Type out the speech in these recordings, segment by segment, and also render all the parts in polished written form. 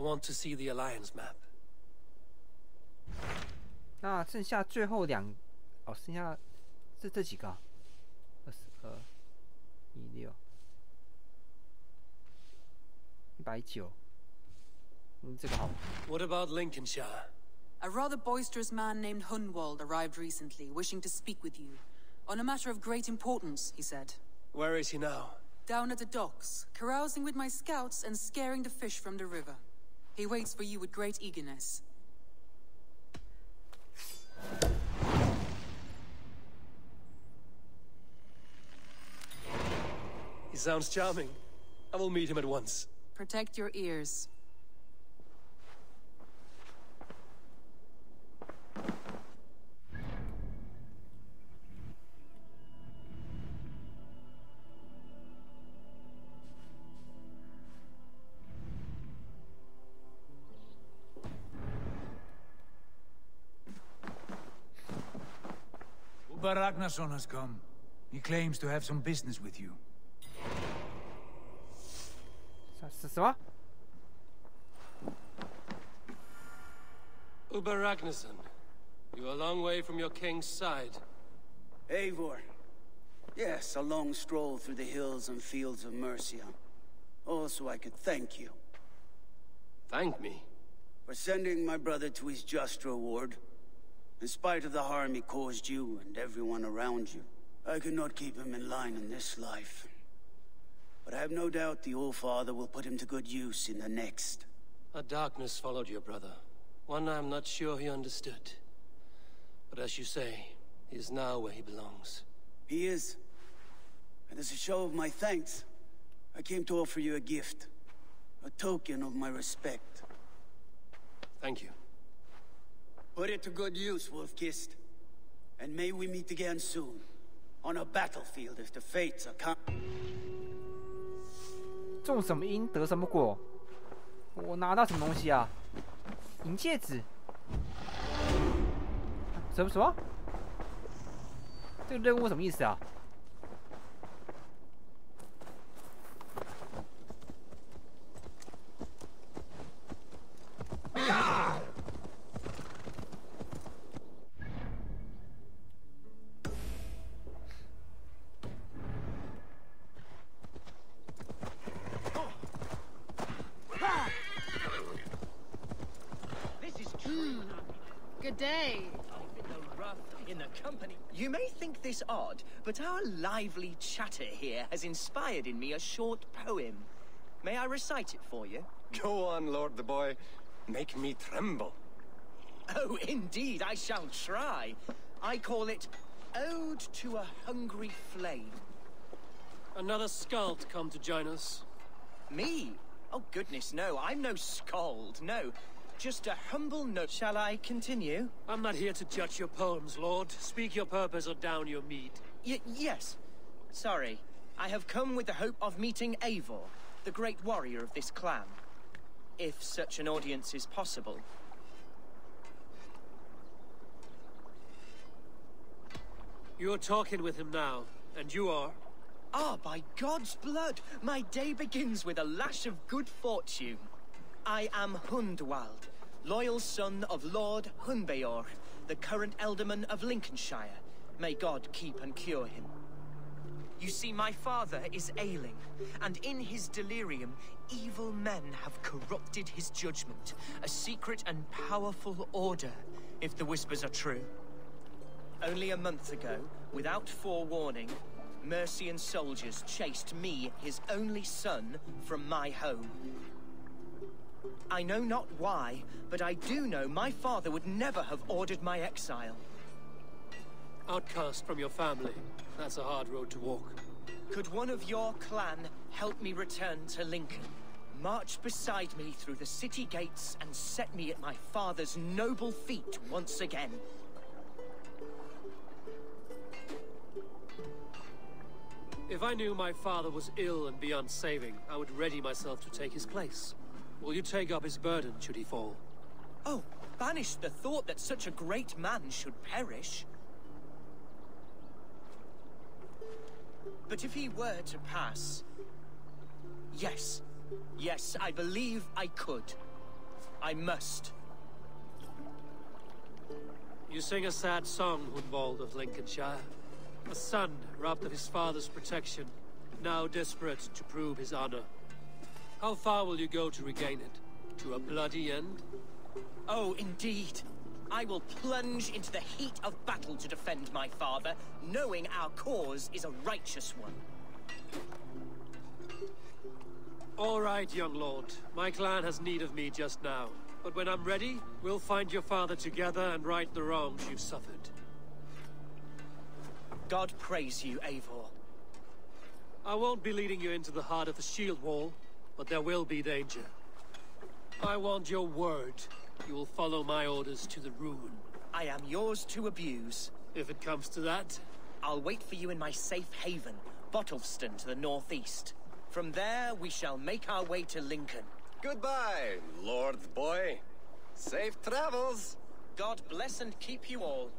want to see the Alliance map. 那剩下最后哦，剩下这几个、啊，22、16、190。这个好。What about Lincolnshire? A rather boisterous man named Hunwald arrived recently, wishing to speak with you. On a matter of great importance, he said. Where is he now? Down at the docks, carousing with my scouts and scaring the fish from the river. He waits for you with great eagerness. He sounds charming. I will meet him at once. Protect your ears. Uber Ragnarsson has come. He claims to have some business with you. 什么 Uber Ragnarsson, you're a long way from your king's side. Eivor. Yes, a long stroll through the hills and fields of Mercia. Also, I could thank you. Thank me? For sending my brother to his just reward. In spite of the harm he caused you and everyone around you, I could not keep him in line in this life. But I have no doubt the All-Father will put him to good use in the next. A darkness followed your brother. One I'm not sure he understood. But as you say, he is now where he belongs. He is. And as a show of my thanks, I came to offer you a gift. A token of my respect. Thank you. Put it to good use, Wolf-Kissed. And may we meet again soon. On a battlefield if the fates are come. 种什么因得什么果？我拿到什么东西啊？银戒指？什么？这个任务什么意思啊？Good day. In the company. You may think this odd, but our lively chatter here has inspired in me a short poem. May I recite it for you? Go on, Lord the Boy. Make me tremble. Oh, indeed, I shall try. I call it Ode to a Hungry Flame. Another skald come to join us. Me? Oh, goodness, no. I'm no skald, no. Just a humble note. Shall I continue? I'm not here to judge your poems, Lord. Speak your purpose or down your meat. Yes. Sorry. I have come with the hope of meeting Eivor, the great warrior of this clan. If such an audience is possible. You're talking with him now, and you are? Ah, by God's blood! My day begins with a lash of good fortune. I am Hundwald, loyal son of Lord Hunbeor, the current alderman of Lincolnshire. May God keep and cure him. You see, my father is ailing, and in his delirium, evil men have corrupted his judgment. A secret and powerful order, if the whispers are true. Only a month ago, without forewarning, Mercian soldiers chased me, his only son, from my home. I know not why, but I do know my father would never have ordered my exile. Outcast from your family. That's a hard road to walk. Could one of your clan help me return to Lincoln? March beside me through the city gates and set me at my father's noble feet once again. If I knew my father was ill and beyond saving, I would ready myself to take his place. Will you take up his burden should he fall? Oh, banish the thought that such a great man should perish. But if he were to pass... Yes, I believe I could. I must. You sing a sad song, Hunwald of Lincolnshire. A son robbed of his father's protection, now desperate to prove his honor. How far will you go to regain it? To a bloody end? Oh, indeed. I will plunge into the heat of battle to defend my father, knowing our cause is a righteous one. All right, young lord. My clan has need of me just now. But when I'm ready, we'll find your father together and right the wrongs you've suffered. God praise you, Eivor. I won't be leading you into the heart of the shield wall, but there will be danger. I want your word. You will follow my orders to the ruin. I am yours to abuse. If it comes to that. I'll wait for you in my safe haven, Bottleston to the northeast. From there, we shall make our way to Lincoln. Goodbye, Lord boy. Safe travels. God bless and keep you all.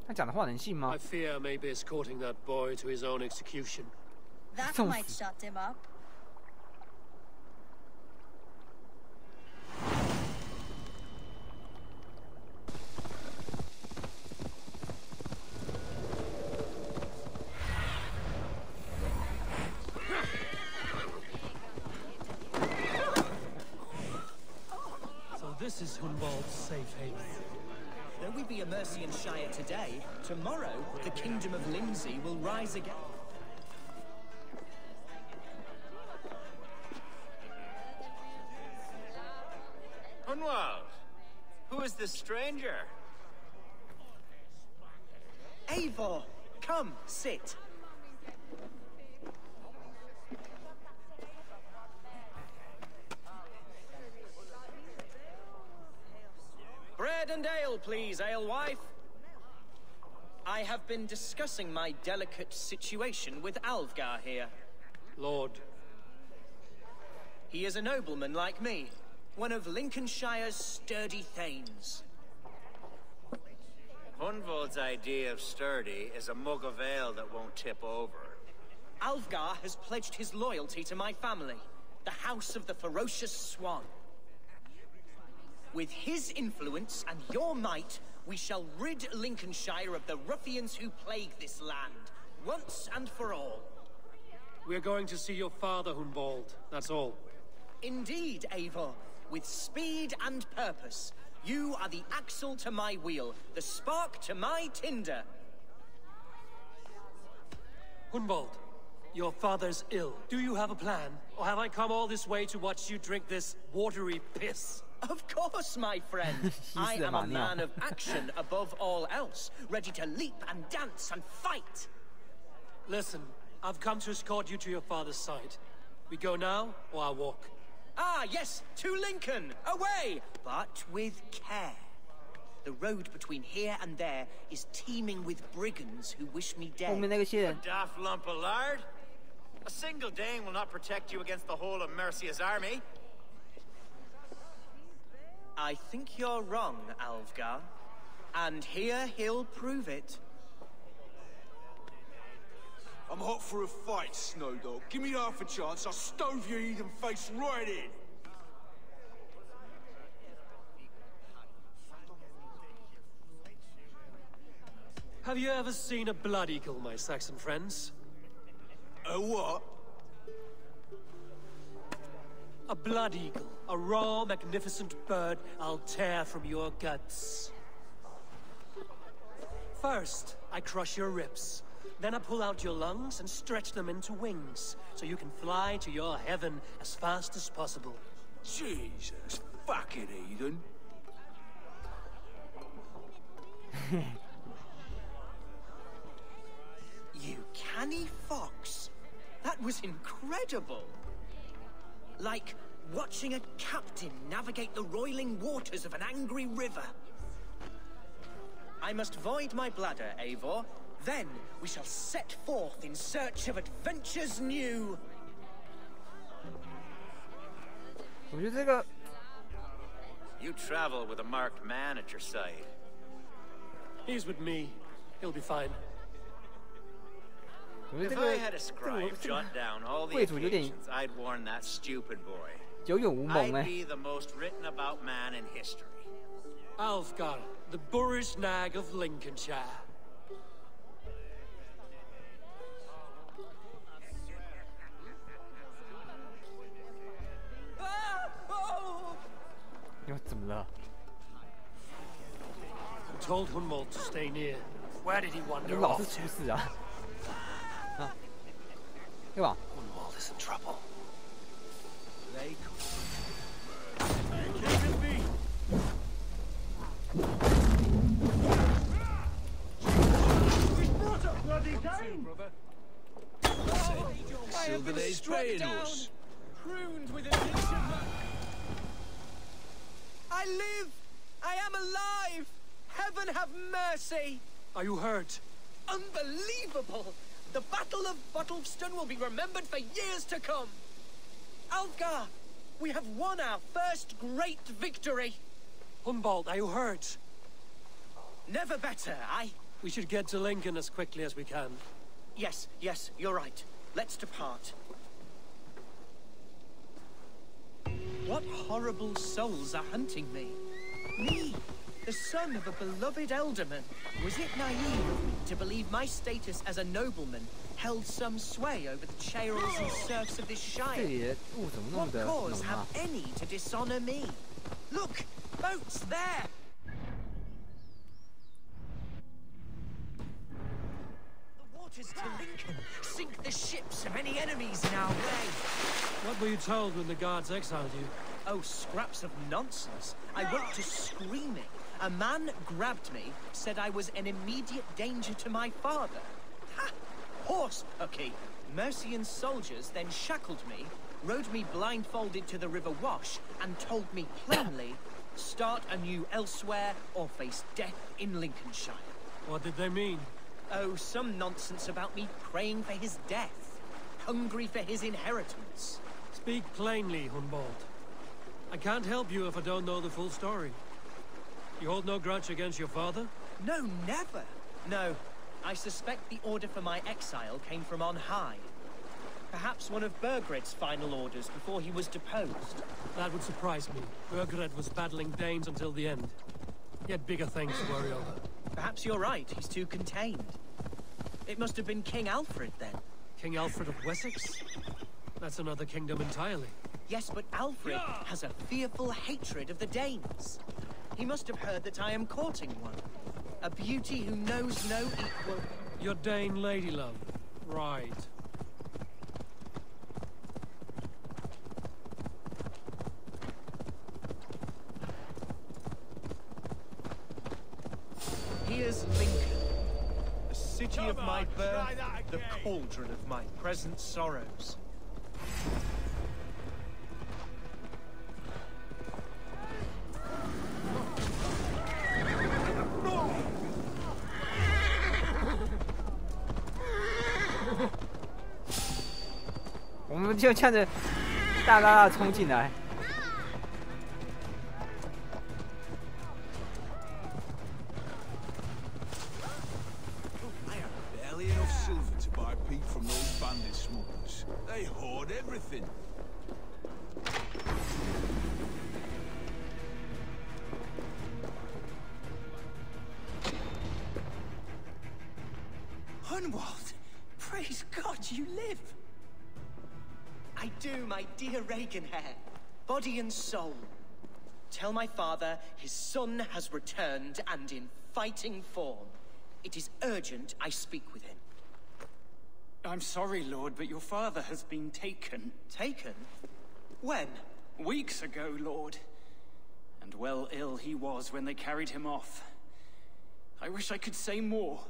他讲的话能信吗 I？ fear I may be escorting that boy to his own execution. That Sounds- might shut him up. So this is Hunwald's safe haven. Though we be a Mercian Shire today, tomorrow the Kingdom of Lindsey will rise again. Hunwald, who is this stranger? Eivor, come, sit. Bread and ale, please, alewife. I have been discussing my delicate situation with Alvgar here. Lord, He is a nobleman like me, one of Lincolnshire's sturdy thanes. Hunwald's idea of sturdy is a mug of ale that won't tip over. Alvgar has pledged his loyalty to my family, the House of the Ferocious Swan. With his influence and your might, we shall rid Lincolnshire of the ruffians who plague this land, once and for all. we're going to see your father, Hunwald. That's all. Indeed, Eivor, with speed and purpose. You are the axle to my wheel, the spark to my tinder. Hunwald, your father's ill. Do you have a plan? Or have I come all this way to watch you drink this watery piss? Of course, my friend. I am a man of action above all else, ready to leap and dance and fight. Listen, I've come to escort you to your father's side. We go now, or I walk? Ah, yes, to Lincoln, away, but with care. The road between here and there is teeming with brigands who wish me 后面 dead. 那个些人 Daft lump of lard? A single Dane will not protect you against the whole of Mercia's army. I think you're wrong, Alvgar. And here he'll prove it. I'm hot for a fight, Snowdog. Give me half a chance, I'll stove your heathen face right in. Have you ever seen a blood eagle, my Saxon friends? A what? A blood eagle. A raw, magnificent bird I'll tear from your guts. First, I crush your ribs. Then I pull out your lungs and stretch them into wings, so you can fly to your heaven as fast as possible. Jesus, fucking heathen. You canny fox. That was incredible. Like watching a captain navigate the roiling waters of an angry river. I must void my bladder, Eivor. Then we shall set forth in search of adventures new. 我觉得这个 You travel with a marked man at your side. He's with me. He'll be fine. 我觉得 If 这 I 个 had a scribe jot down all the 贵族有点 occasions I'd warn that stupid boy. 有勇无谋 I'd be the most written about man in history. Alfgar, the boorish nag of Lincolnshire. Oh! 又怎么了？ Told Hunwald to stay near. Where did he 你 wander 老是 off 出 to? 事啊！啊，对吧？ Hunwald is in trouble. I have been struck down, pruned with an inch of my... I live! I am alive! Heaven have mercy! Are you hurt? Unbelievable! The Battle of Bottleston will be remembered for years to come! Alfgar, we have won our first great victory! Hunwald, are you hurt? Never better, We should get to Lincoln as quickly as we can. Yes, you're right. Let's depart. What horrible souls are hunting me? Me, the son of a beloved elderman. Was it naive of me to believe my status as a nobleman held some sway over the churls and serfs of this 这 shire? 里的雾怎么那么 What 的 cause 浓 have 啊？ any to dishonor me? Look, boats there! The waters to Lincoln sink the ships of any enemies in our way. What were you told when the guards exiled you? Oh, scraps of nonsense. I went to screaming. A man grabbed me, said I was an immediate danger to my father. Ha! Horse pucky. Mercian soldiers then shackled me, rode me blindfolded to the River Wash, and told me plainly, start anew elsewhere or face death in Lincolnshire. What did they mean? Oh, some nonsense about me praying for his death, hungry for his inheritance. Speak plainly, Hunwald. I can't help you if I don't know the full story. You hold no grudge against your father? No, never. No, I suspect the order for my exile came from on high. Perhaps one of Burgred's final orders before he was deposed. That would surprise me. Burgred was battling Danes until the end. He had bigger things to worry over. Perhaps you're right, he's too contained. It must have been King Alfred, then. King Alfred of Wessex? That's another kingdom entirely. Yes, but Alfred has a fearful hatred of the Danes. He must have heard that I am courting one. A beauty who knows no equal. Your Dane lady love. Right. Here's Lincoln. The city of my birth, the cauldron of my present sorrows. "我们就趁着大拉拉冲进来。 I have barely enough silver to buy peat from those bandit smugglers. They hoard everything. Hunwald! Praise God you live! I do, my dear Regenhair. Body and soul. Tell my father his son has returned and in fighting form. It is urgent I speak with him. I'm sorry, Lord, but your father has been taken. Taken? When? Weeks ago, Lord. And well ill he was when they carried him off. I wish I could say more.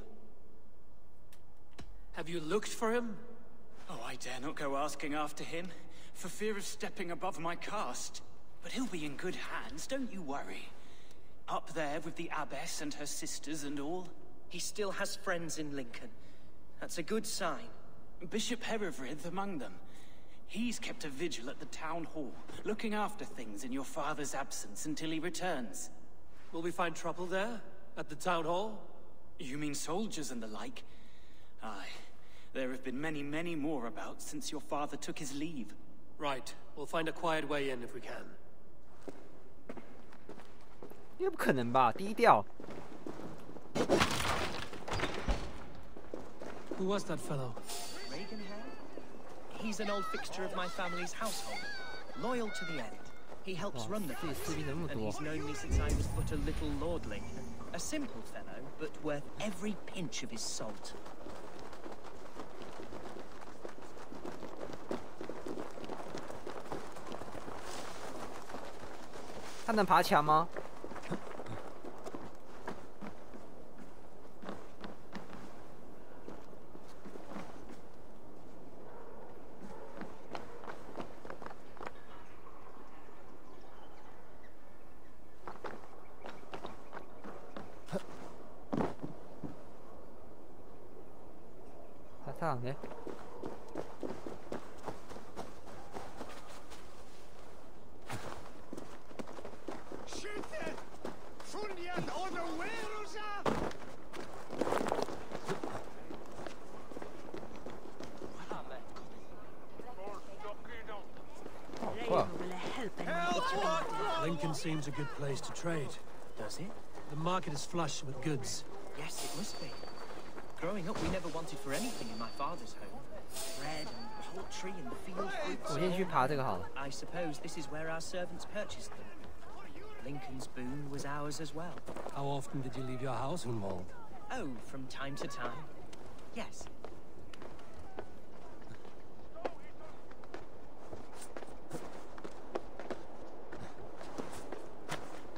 Have you looked for him? Oh, I dare not go asking after him, for fear of stepping above my caste. But he'll be in good hands, don't you worry. Up there with the abbess and her sisters and all. He still has friends in Lincoln. That's a good sign. Bishop Herefrith among them. He's kept a vigil at the town hall, looking after things in your father's absence until he returns. Will we find trouble there? At the town hall? You mean soldiers and the like? Aye. There have been many, many more about since your father took his leave. Right. We'll find a quiet way in if we can. 应该不可能吧？低调。Who was that fellow? Reagan Hare? He's an old fixture of my family's household. Loyal to the end. He helps run the place, and he's known me since I was but a little lordling. A simple fellow, but worth every pinch of his salt. 他能爬墙吗？他上呢？ Lincoln seems a good place to trade. Does it? The market is flush with goods. Yes, it must be. Growing up, we never wanted for anything in my father's home. Bread and poultry and field fruits. 我先去爬这个好了。 I suppose this is where our servants purchased them. Lincoln's boon was ours as well. How often did you leave your house, Hunwald? Oh, from time to time. Yes.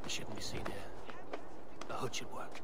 You shouldn't be seen here. The hood should work.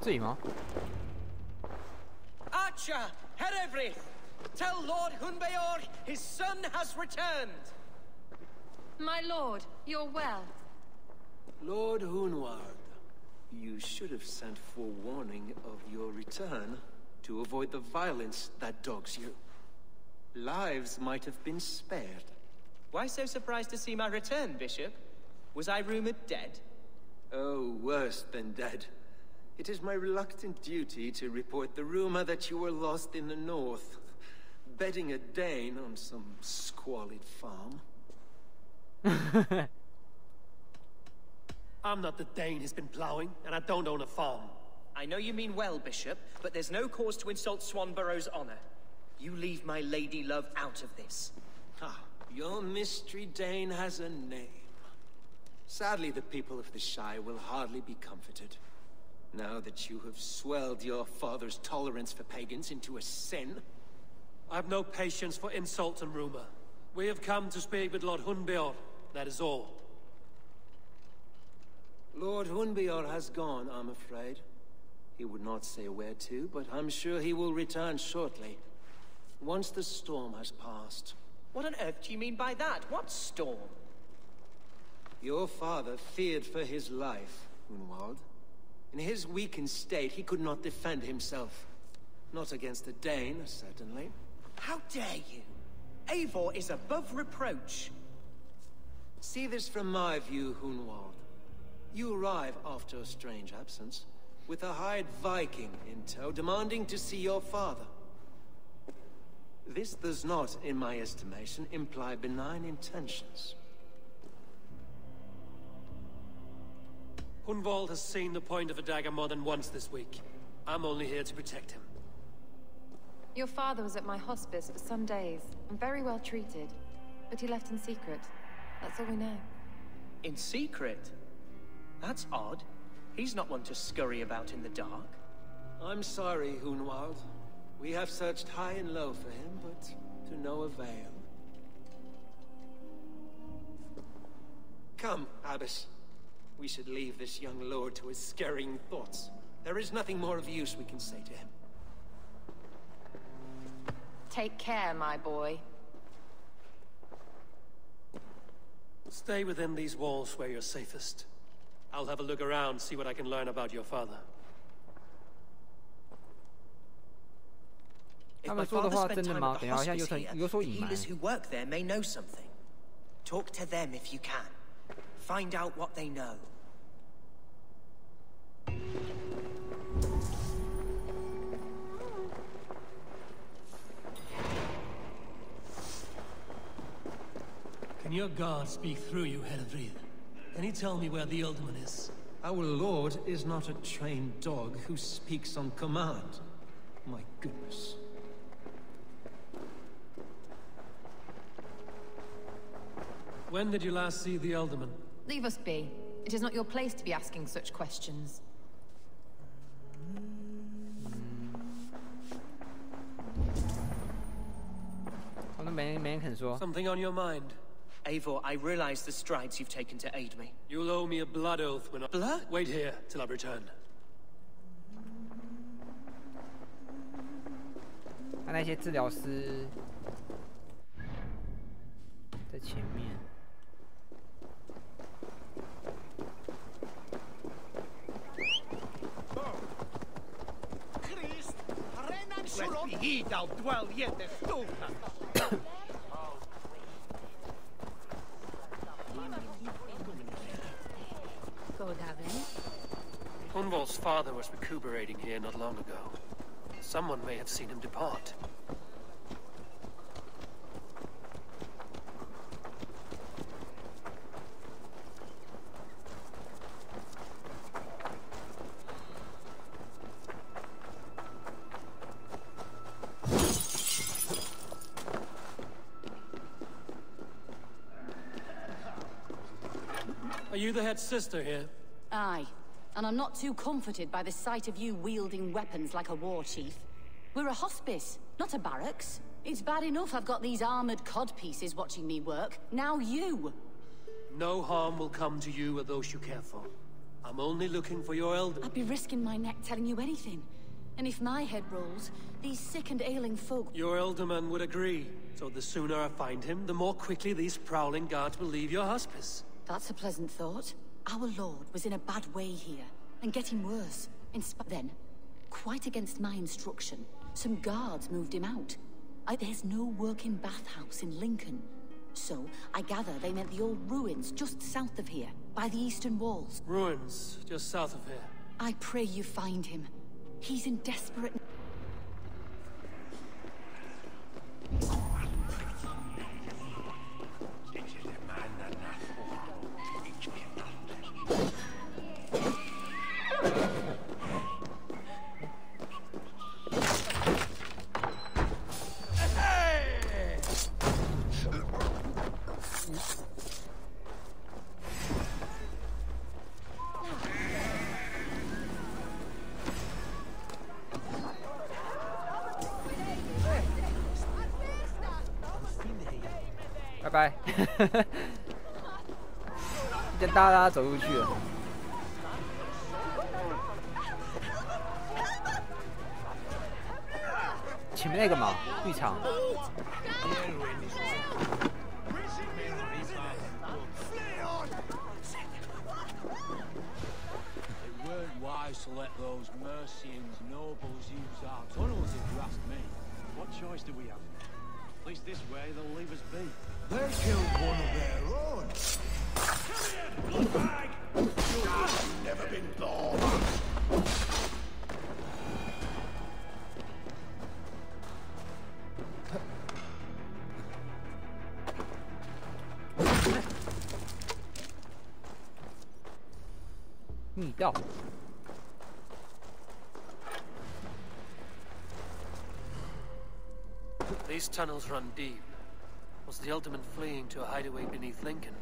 这里吗？ Archer, Herevri, tell Lord Hunbeor his son has returned. My lord, you're well. Lord Hunwald, you should have sent forewarning of your return to avoid the violence that dogs you. Lives might have been spared. Why so surprised to see my return, Bishop? Was I rumored dead? Oh, worse than dead. It is my reluctant duty to report the rumor that you were lost in the north, bedding a Dane on some squalid farm. I'm not the Dane who's been plowing, and I don't own a farm. I know you mean well, Bishop, but there's no cause to insult Swanborough's honor. You leave my lady love out of this. Ah, your mystery Dane has a name. Sadly, the people of the Shire will hardly be comforted. Now that you have swelled your father's tolerance for pagans into a sin. I've no patience for insult and rumor. We have come to speak with Lord Hunbeor, that is all. Lord Hunbeor has gone, I'm afraid. He would not say where to, but I'm sure he will return shortly. Once the storm has passed. What on earth do you mean by that? What storm? Your father feared for his life, Hunwald. In his weakened state, he could not defend himself. Not against a Dane, certainly. How dare you? Eivor is above reproach. See this from my view, Hunwald. You arrive after a strange absence, with a hired Viking in tow, demanding to see your father. This does not, in my estimation, imply benign intentions. Hunwald has seen the point of a dagger more than once this week. I'm only here to protect him. Your father was at my hospice for some days, and very well treated. But he left in secret. That's all we know. In secret? That's odd. He's not one to scurry about in the dark. I'm sorry, Hunwald. We have searched high and low for him, but to no avail. Come, Abbess. We should leave this young lord to his scurrying thoughts. There is nothing more of use we can say to him. Take care, my boy. Stay within these walls where you're safest. I'll have a look around, see what I can learn about your father. 他们说的话真的吗？等一下，好像有所隐瞒。 Healers who work there may know something. Talk to them if you can. Find out what they know. Can your guard speak through you, Helvrid? Can he tell me where the Alderman is? Our lord is not a trained dog who speaks on command. My goodness. When did you last see the Alderman? Leave us be. It is not your place to be asking such questions. Something on your mind? Eivor, I realize the strides you've taken to aid me. You'll owe me a blood oath when I... Blood? Wait here till I return. 他那些治疗师在前面。 Hunwald's father was recuperating here not long ago. Someone may have seen him depart. Are you the head sister here? Aye. And I'm not too comforted by the sight of you wielding weapons like a war chief. We're a hospice, not a barracks. It's bad enough I've got these armored codpieces watching me work. Now you! No harm will come to you or those you care for. I'm only looking for your elder. I'd be risking my neck telling you anything. And if my head rolls, these sick and ailing folk... Your elderman would agree. So the sooner I find him, the more quickly these prowling guards will leave your hospice. That's a pleasant thought. Our lord was in a bad way here, and getting worse. Then, quite against my instruction, some guards moved him out. There's no working bathhouse in Lincoln. So, I gather they meant the old ruins just south of here, by the eastern walls. Ruins, just south of here. I pray you find him. He's in desperate...拜拜，就哒哒走出去了。前面那个嘛，浴场。To let those Mercians nobles use our tunnels, if you ask me. What choice do we have? At least this way they'll leave us be. They killed one of their own. Come here, bloodbag! You've never been born. 密道。 These tunnels run deep. Was the Ultimate fleeing to a hideaway beneath Lincoln?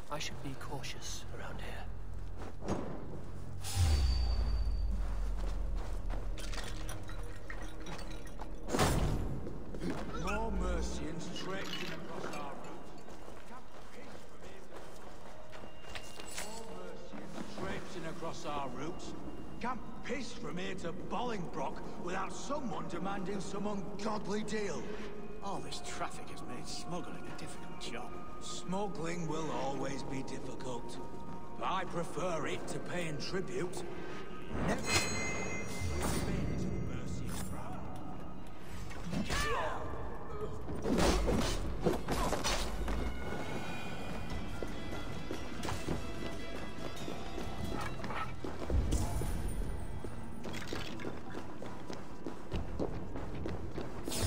I should be cautious around here. More Mercians traipsing across our routes. Can't piss from here to Bolingbroke without someone demanding some ungodly deal. All this traffic has made smuggling a difficult job. Smuggling will always be difficult. But I prefer it to paying tribute. Never been to the Mercian crown.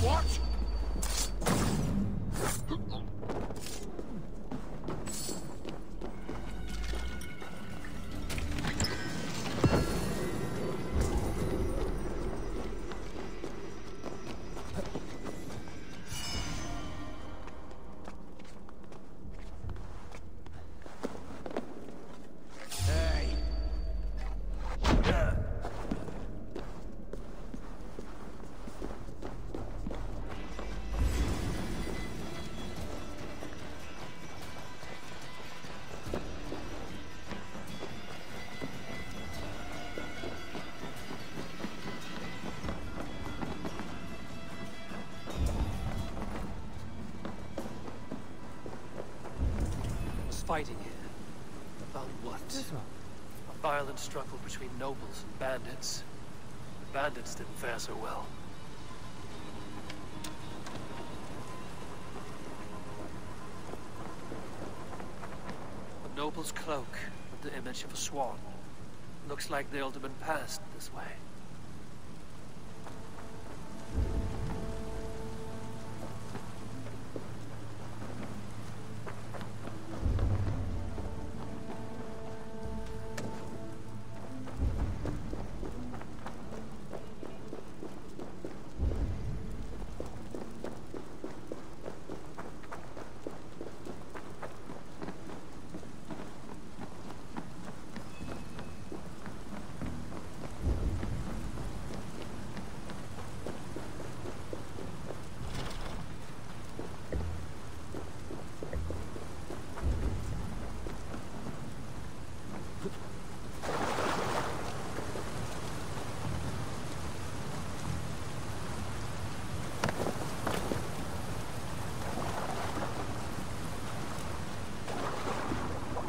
What? Fighting here. About what? A violent struggle between nobles and bandits. The bandits didn't fare so well. A noble's cloak with the image of a swan. Looks like the Ultimate passed this way.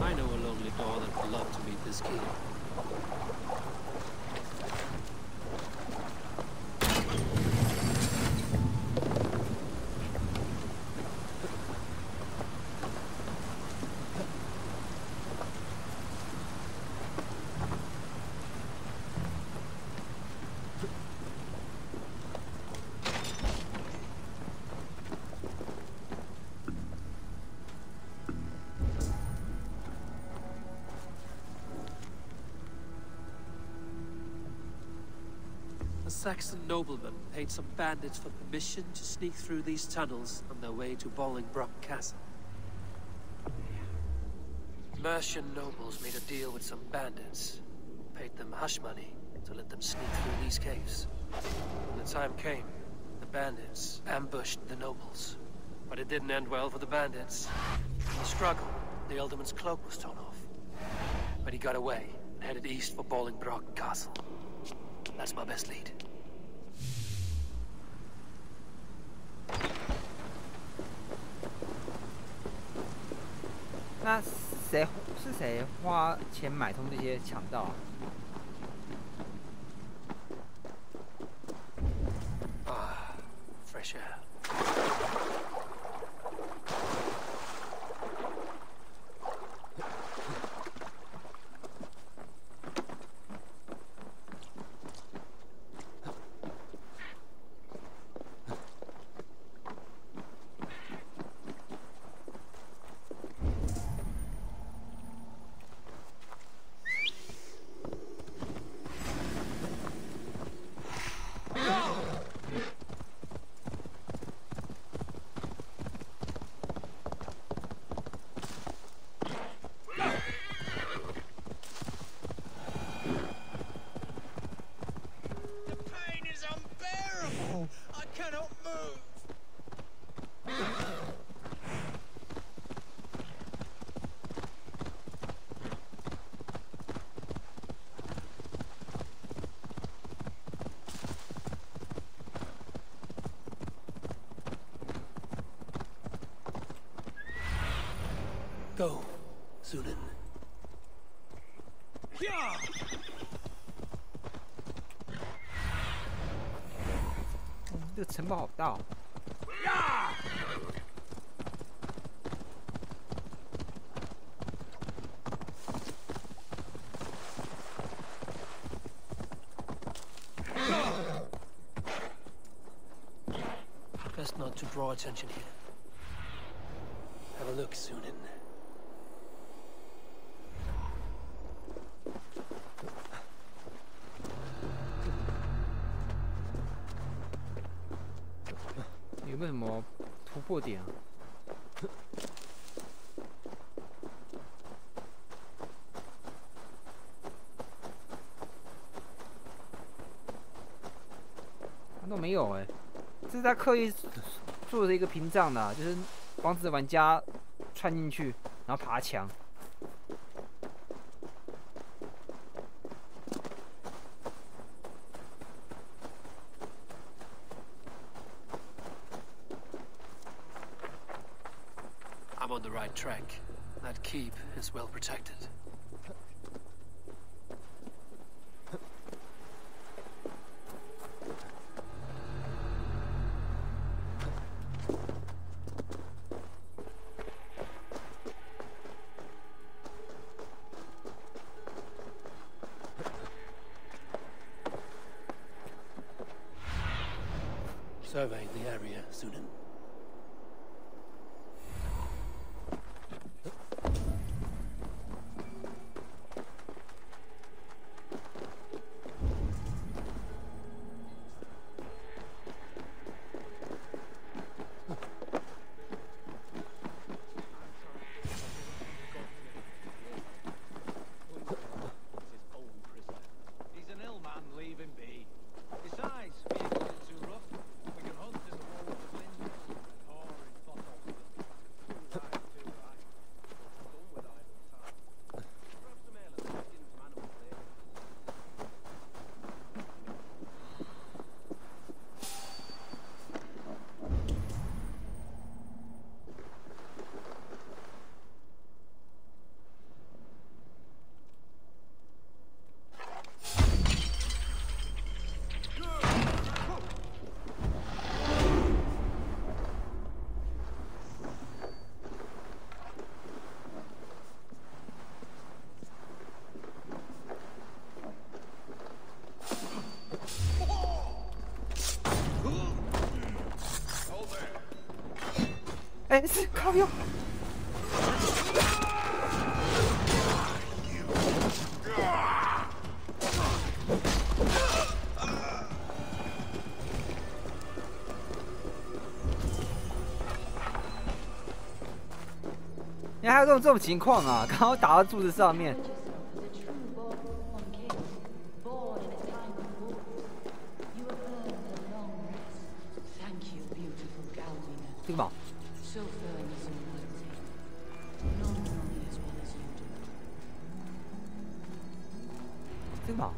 I know a lonely door that would love to meet this key. Saxon noblemen paid some bandits for permission to sneak through these tunnels on their way to Bolingbroke Castle. Mercian nobles made a deal with some bandits, paid them hush money to let them sneak through these caves. When the time came, the bandits ambushed the nobles. But it didn't end well for the bandits. In the struggle, the Ealdorman's cloak was torn off. But he got away and headed east for Bolingbroke Castle. That's my best lead. 那是谁花钱买通这些强盗啊？啊 ，fresh air。Go, Zunin. 这个城堡好大哦。Best not to draw attention here. Have a look, Zunin. 有没有什么突破点啊？都没有哎，这是他刻意做的一个屏障的，就是防止玩家窜进去，然后爬墙。I'm on the right track. That keep is well protected. Survey the area, Zunin.哎，是靠右。你还有这种情况啊？刚刚打到柱子上面。这个嘛。这个嘛。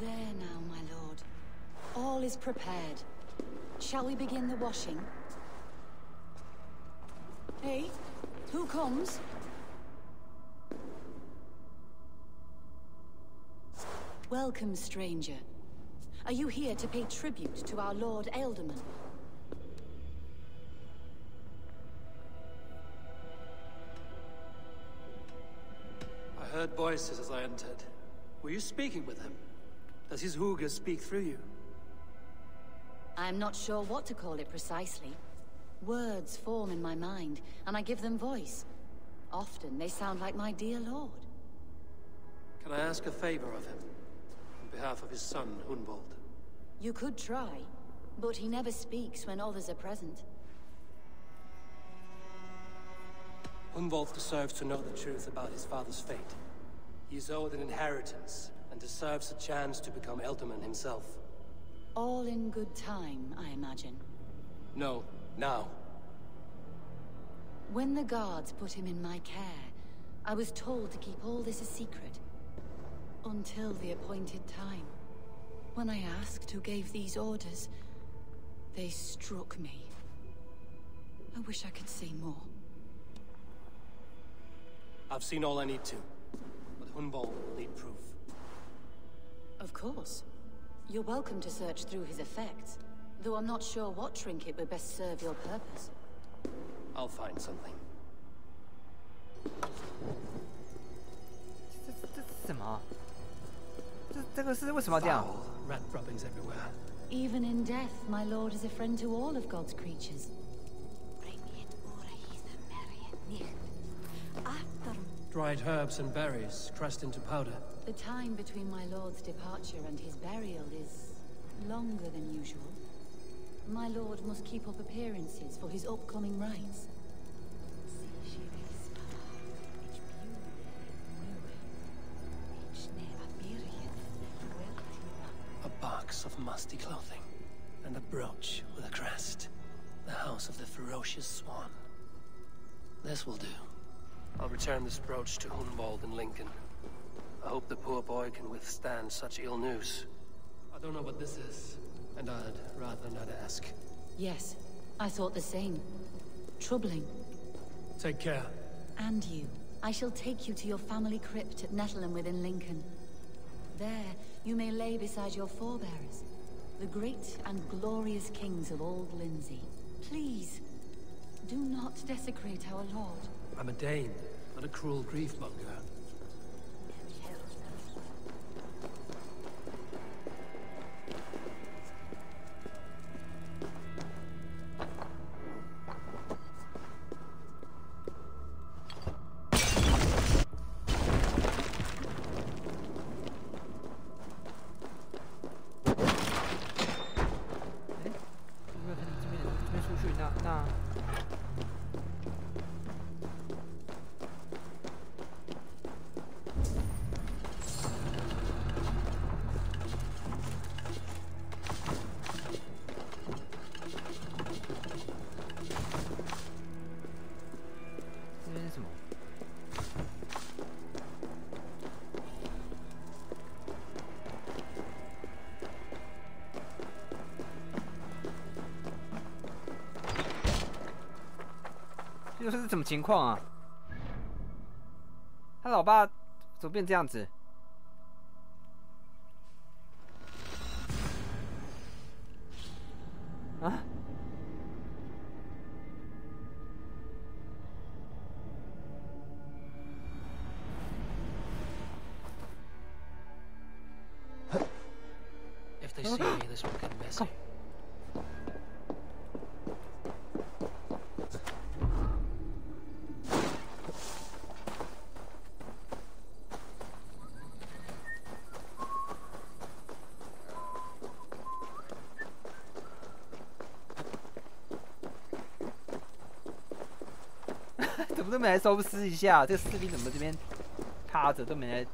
There now, my lord. All is prepared. Shall we begin the washing? Hey, who comes? Welcome, stranger. Are you here to pay tribute to our Lord Ealdorman? I heard voices as I entered. Were you speaking with him? Does his hooga speak through you? I'm not sure what to call it precisely. Words form in my mind, and I give them voice. Often they sound like my dear lord. Can I ask a favor of him? On behalf of his son, Hunwald. You could try, but he never speaks when others are present. Hunwald deserves to know the truth about his father's fate. He is owed an inheritance, and deserves a chance to become Ealdorman himself. All in good time, I imagine. No, now. When the guards put him in my care, I was told to keep all this a secret. Until the appointed time. When I asked who gave these orders, they struck me. I wish I could say more. I've seen all I need to, but Hunwald will need proof. Of course. You're welcome to search through his effects, though I'm not sure what trinket would best serve your purpose. I'll find something. 这是什么？这个是为什么要这样？ Rat rubbings everywhere. Even in death, my lord is a friend to all of God's creatures. Dried herbs and berries pressed into powder. The time between my lord's departure and his burial is longer than usual. My lord must keep up appearances for his upcoming rites. A box of musty clothing, and a brooch with a crest. The house of the ferocious swan. This will do. I'll return this brooch to Hunwald in Lincoln. I hope the poor boy can withstand such ill news. I don't know what this is, and I'd rather not ask. Yes, I thought the same. Troubling. Take care. And you. I shall take you to your family crypt at Nettleton within Lincoln. There, you may lay beside your forebears, the great and glorious kings of Old Lindsey. Please, do not desecrate our lord. I'm a Dane, not a cruel grief-monger.这是什么情况啊？他老爸怎么变这样子？啊？ If they see me, this will get messy. Come 怎么都没来收拾一下？这个士兵怎么这边趴着都没来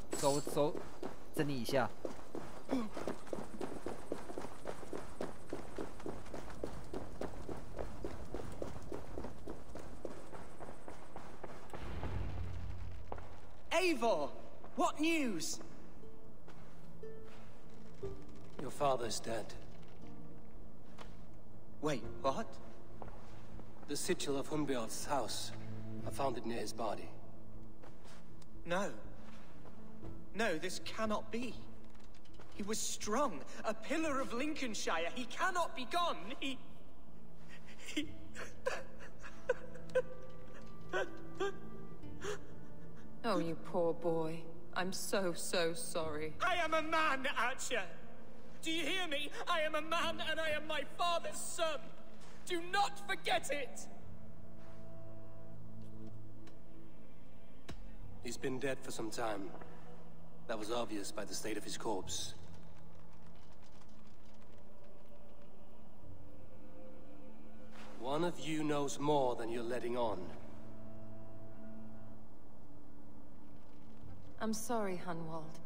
整理一下？ Eivor, what news? Your father's dead. Wait, what? The sigil of Hunbjorn's house I found it near his body. No. No, this cannot be. He was strong, a pillar of Lincolnshire. He cannot be gone. He... Oh, you poor boy. I'm so sorry. I am a man, Archer! Do you hear me? I am a man and I am my father's son! Do not forget it! He's been dead for some time. That was obvious by the state of his corpse. One of you knows more than you're letting on. I'm sorry, Hunwald.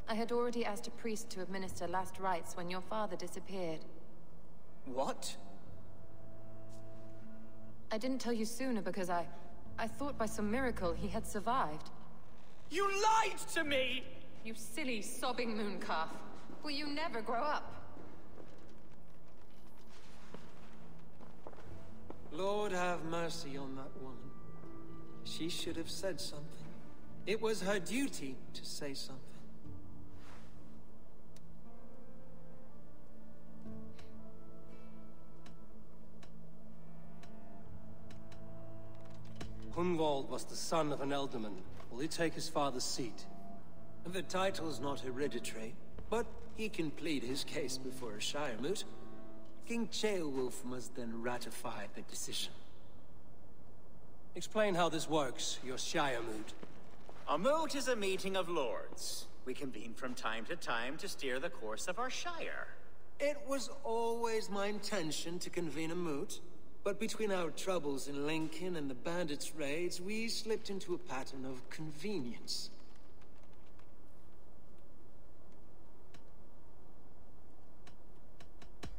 I had already asked a priest to administer last rites when your father disappeared. What? I didn't tell you sooner because I thought by some miracle he had survived. You lied to me! You silly, sobbing mooncalf. Will you never grow up? Lord have mercy on that woman. She should have said something. It was her duty to say something. Hunwald was the son of an ealdorman. Will he take his father's seat? The title's not hereditary, but he can plead his case before a shire moot. King Ceolwulf must then ratify the decision. Explain how this works, your shire moot. A moot is a meeting of lords. We convene from time to time to steer the course of our shire. It was always my intention to convene a moot, but between our troubles in Lincoln and the bandits' raids, we slipped into a pattern of convenience.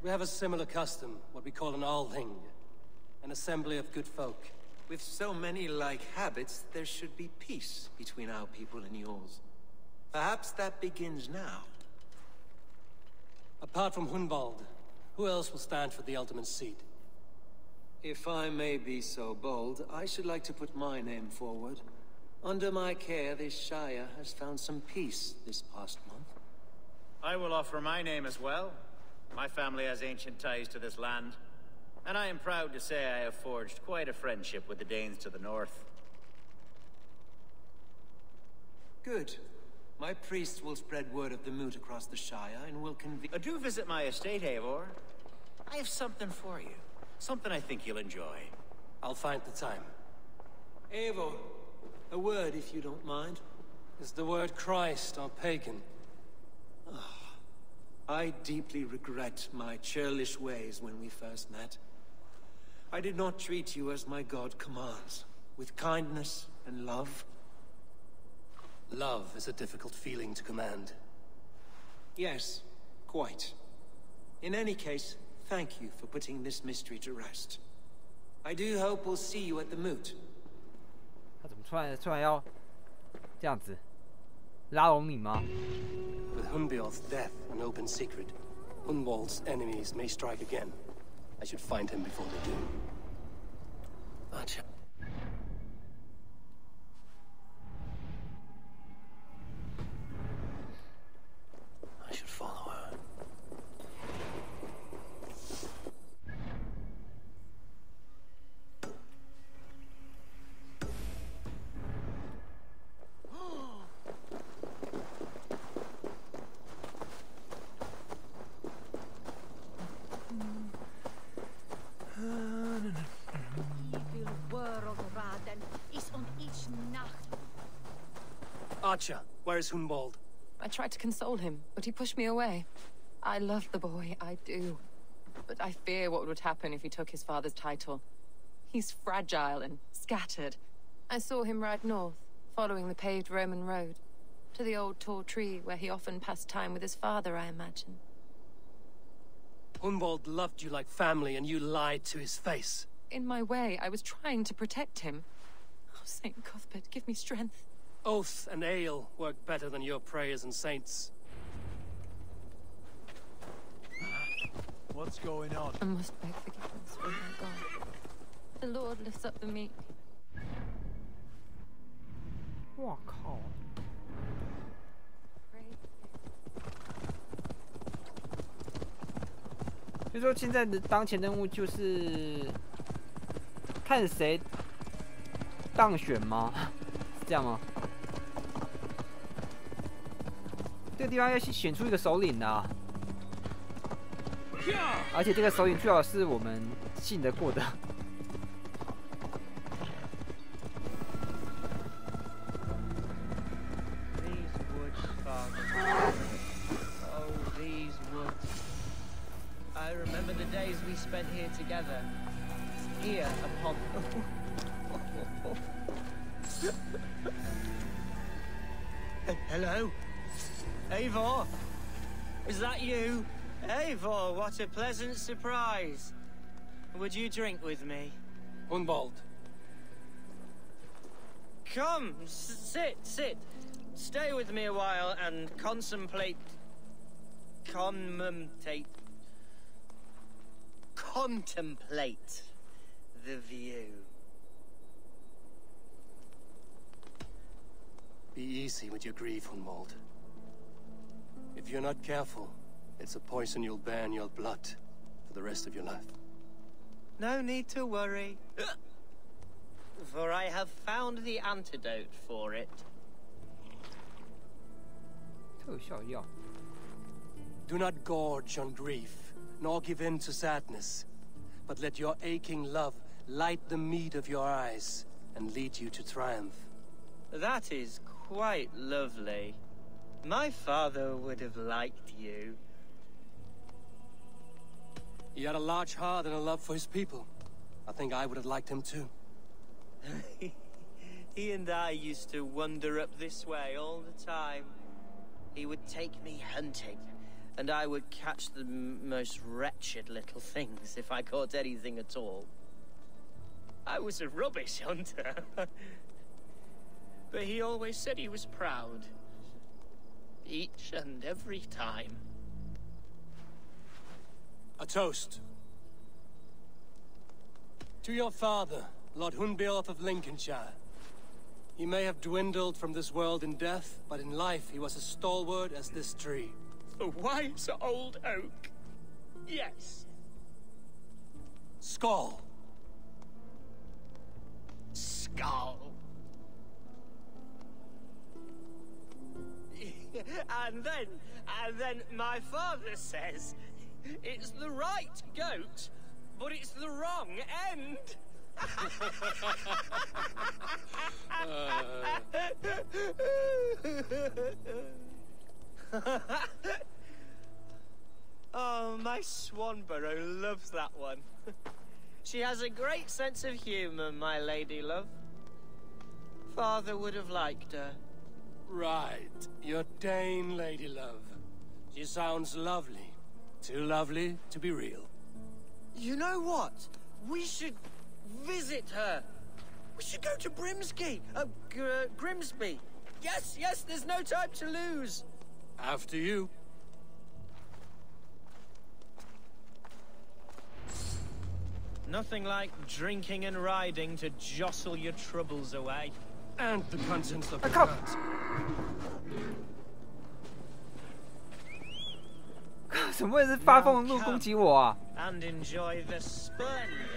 We have a similar custom, what we call an althing, an assembly of good folk. With so many like habits, there should be peace between our people and yours. Perhaps that begins now. Apart from Hunwald, who else will stand for the ealdorman's seat? If I may be so bold, I should like to put my name forward. Under my care, this shire has found some peace this past month. I will offer my name as well. My family has ancient ties to this land, and I am proud to say I have forged quite a friendship with the Danes to the north. Good. My priest will spread word of the moot across the shire, and will convene... Do visit my estate, Eivor. I have something for you. Something I think you'll enjoy. I'll find the time. Eivor, a word if you don't mind. Is the word Christ or pagan? I deeply regret my churlish ways when we first met. I did not treat you as my god commands, with kindness and love. Love is a difficult feeling to command. Yes, quite. In any case, thank you for putting this mystery to rest. I do hope we'll see you at the moot. 他怎么突然要这样子拉拢你吗？ With Hunbeor's death an open secret, Hunwald's enemies may strike again. I should find him before they do. Archer. I should follow her. Archer, where is Hunwald? I tried to console him, but he pushed me away. I love the boy, I do. But I fear what would happen if he took his father's title. He's fragile and scattered. I saw him ride north, following the paved Roman road. To the old tall tree where he often passed time with his father, I imagine. Hunwald loved you like family, and you lied to his face. In my way, I was trying to protect him. Oh, Saint Cuthbert, give me strength. Oath and ale work better than your prayers and saints. What's going on? I must beg forgiveness for my God. The Lord lifts up the meek. 哇靠！就说现在的当前任务就是看谁当选吗？是这样吗？这个地方要选出一个首领啊，而且这个首领最好是我们信得过的。I remember the days we spent here together. Here upon... Hello? Eivor? Is that you? Eivor, what a pleasant surprise. Would you drink with me? Hunwald. Come, sit. Stay with me a while and contemplate the view. Be easy with your grief, Hunwald. If you're not careful, it's a poison you'll bear in your blood for the rest of your life. No need to worry, for I have found the antidote for it. 特效药。 Do not gorge on grief, nor give in to sadness, but let your aching love light the mead of your eyes and lead you to triumph. That is quite lovely. My father would have liked you. He had a large heart and a love for his people. I think I would have liked him too. He and I used to wander up this way all the time. He would take me hunting, and I would catch the most wretched little things if I caught anything at all. I was a rubbish hunter. But he always said he was proud. Each and every time. A toast. To your father, Lord Hunbeorth of Lincolnshire. He may have dwindled from this world in death, but in life he was as stalwart as this tree. A wise old oak. Yes. Skull. Skull. And then my father says, it's the right goat, but it's the wrong end. Oh, my Swanborough loves that one. She has a great sense of humor, my lady love. Father would have liked her. Right, your Dane lady love. She sounds lovely. Too lovely to be real. You know what? We should visit her. We should go to Grimsby. Yes, there's no time to lose. After you. Nothing like drinking and riding to jostle your troubles away. And the contents of the heart. 怎么会是发疯路攻击我啊 And enjoy the splendor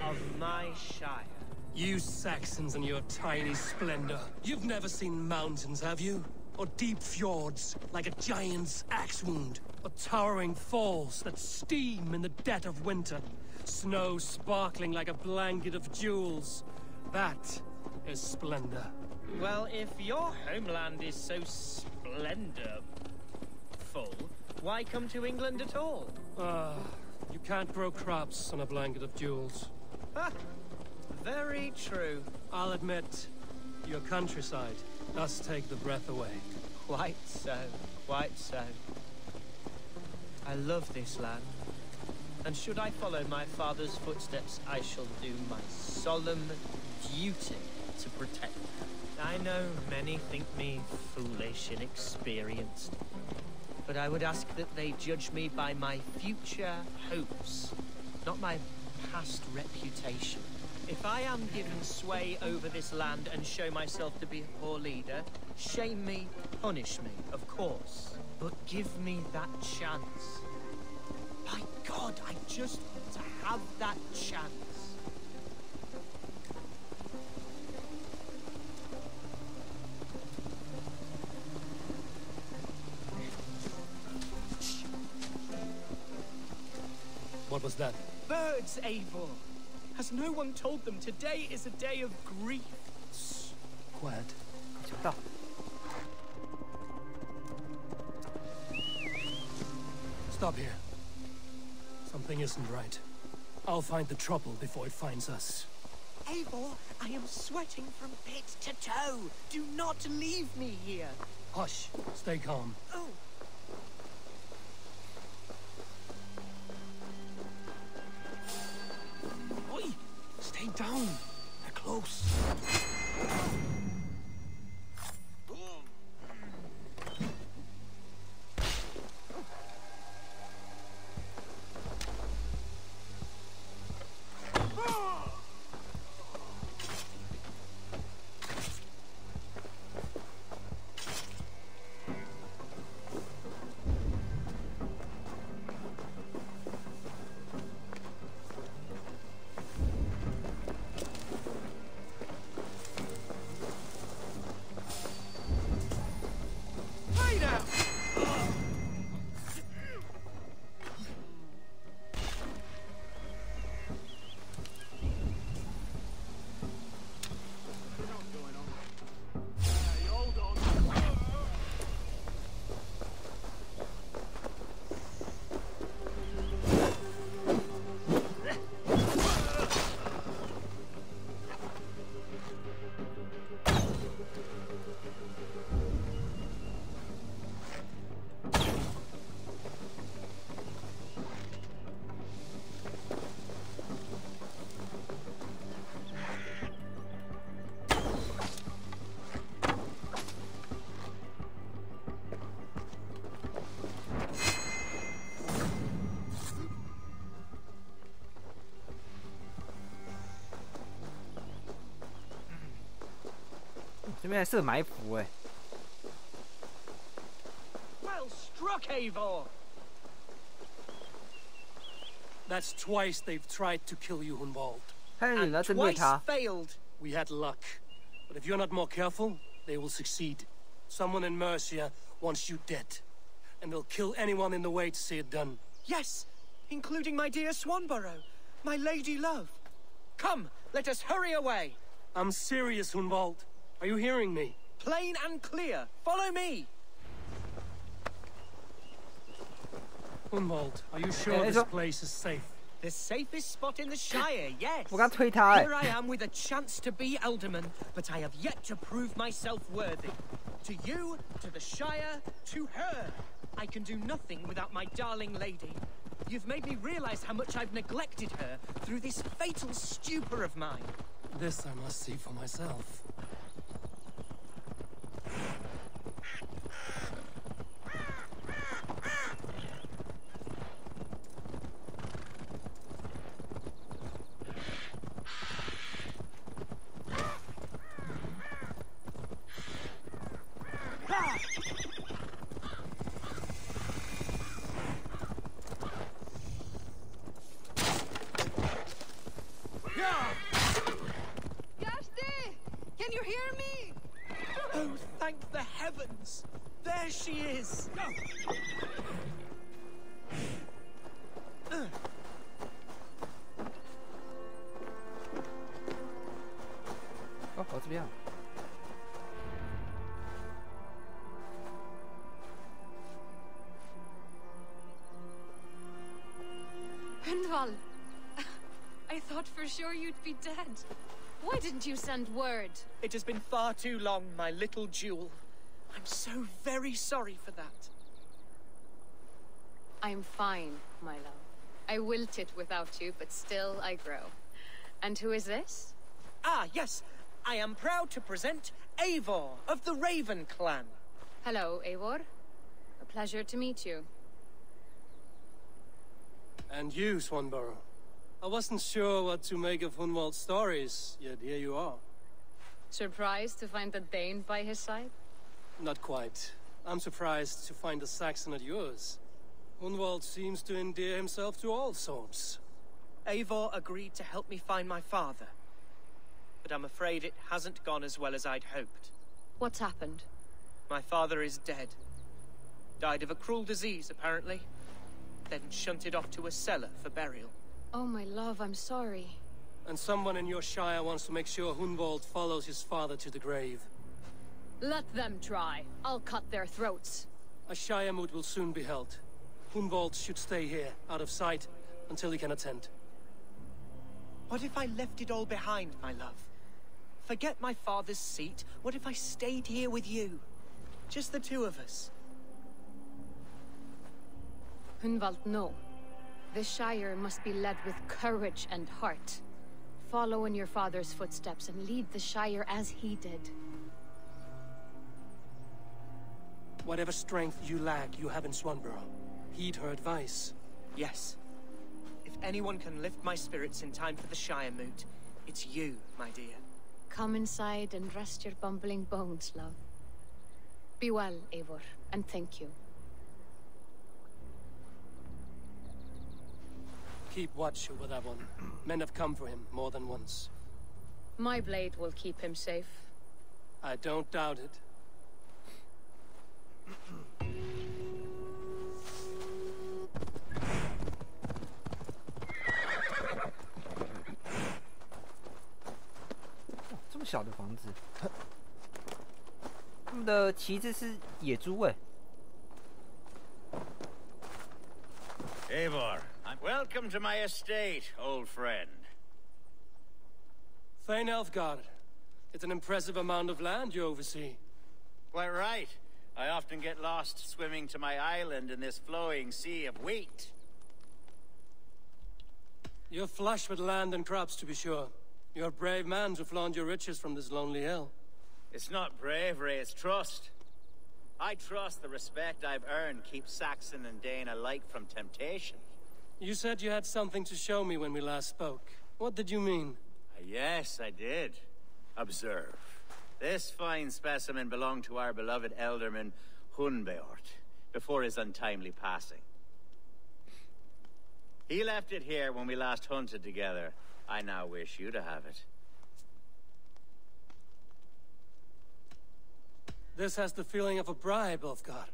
of my shire. You Saxons and your tiny splendor. You've never seen mountains, have you? Or deep fjords, like a giant's axe wound? Or towering falls that steam in the dead of winter? Snow sparkling like a blanket of jewels? That is splendor. Well, if your homeland is so splendorful, why come to England at all? You can't grow crops on a blanket of jewels. Very true. I'll admit, your countryside does take the breath away. Quite so, quite so. I love this land. And should I follow my father's footsteps, I shall do my solemn duty to protect her. I know many think me foolish and inexperienced, but I would ask that they judge me by my future hopes, not my past reputation. If I am given sway over this land and show myself to be a poor leader, shame me, punish me, of course. But give me that chance. My God, I just want to have that chance. What was that? Birds, Eivor. Has no one told them today is a day of grief? Shh. Quiet. Stop here. Something isn't right. I'll find the trouble before it finds us. Eivor, I am sweating from pit to toe. Do not leave me here. Hush. Stay calm. Oh. Oi! Stay down. They're close.这边还设埋伏哎。Well struck, Eivor. That's twice they've tried to kill you, Hunwald. And twice failed. We had luck. But if you're not more careful, they will succeed. Someone in Mercia wants you dead. And they'll kill anyone in the way to see it done. Yes, including my dear Swanborough, my lady love. Come, let us hurry away. I'm serious, Hunwald. Are you hearing me? Plain and clear. Follow me. Hunwald, are you sure this place is safe? The safest spot in the Shire, yes. Here I am with a chance to be Alderman, but I have yet to prove myself worthy. To you, to the Shire, to her. I can do nothing without my darling lady. You've made me realize how much I've neglected her through this fatal stupor of mine. This I must see for myself. Can you hear me? Oh, thank the heavens! There she is! Oh, 这边。Hunwald, I thought for sure you'd be dead. Why didn't you send word? It has been far too long, my little jewel. I'm so very sorry for that. I'm fine, my love. I wilted without you, but still I grow. And who is this? Ah, yes. I am proud to present Eivor of the Raven clan. Hello, Eivor. A pleasure to meet you. And you, Swanborough. I wasn't sure what to make of Hunwald's stories, yet here you are. Surprised to find a Dane by his side? Not quite. I'm surprised to find a Saxon at yours. Hunwald seems to endear himself to all sorts. Eivor agreed to help me find my father. But I'm afraid it hasn't gone as well as I'd hoped. What's happened? My father is dead. Died of a cruel disease, apparently. Then shunted off to a cellar for burial. Oh, my love, I'm sorry. And someone in your shire wants to make sure Hunwald follows his father to the grave. Let them try. I'll cut their throats. A shire moot will soon be held. Hunwald should stay here, out of sight, until he can attend. What if I left it all behind, my love? Forget my father's seat. What if I stayed here with you? Just the two of us. Hunwald, no. The Shire must be led with courage and heart. Follow in your father's footsteps and lead the Shire as he did. Whatever strength you lack, you have in Swanborough. Heed her advice. Yes. If anyone can lift my spirits in time for the Shire moot, it's you, my dear. Come inside and rest your bumbling bones, love. Be well, Eivor, and thank you. Keep watch over that one. Men have come for him more than once. My blade will keep him safe. I don't doubt it.哦，这么小的房子，他们的旗帜是野猪哎。Eivor, welcome to my estate, old friend. Thane Elfgard. It's an impressive amount of land you oversee. Quite right. I often get lost swimming to my island in this flowing sea of wheat. You're flush with land and crops, to be sure. You're a brave man to flaunt your riches from this lonely hill. It's not bravery, it's trust. I trust the respect I've earned keeps Saxon and Dane alike from temptation. You said you had something to show me when we last spoke. What did you mean? Yes, I did. Observe. This fine specimen belonged to our beloved elderman, Hunbeort, before his untimely passing. He left it here when we last hunted together. I now wish you to have it. This has the feeling of a bribe, Ulfgar.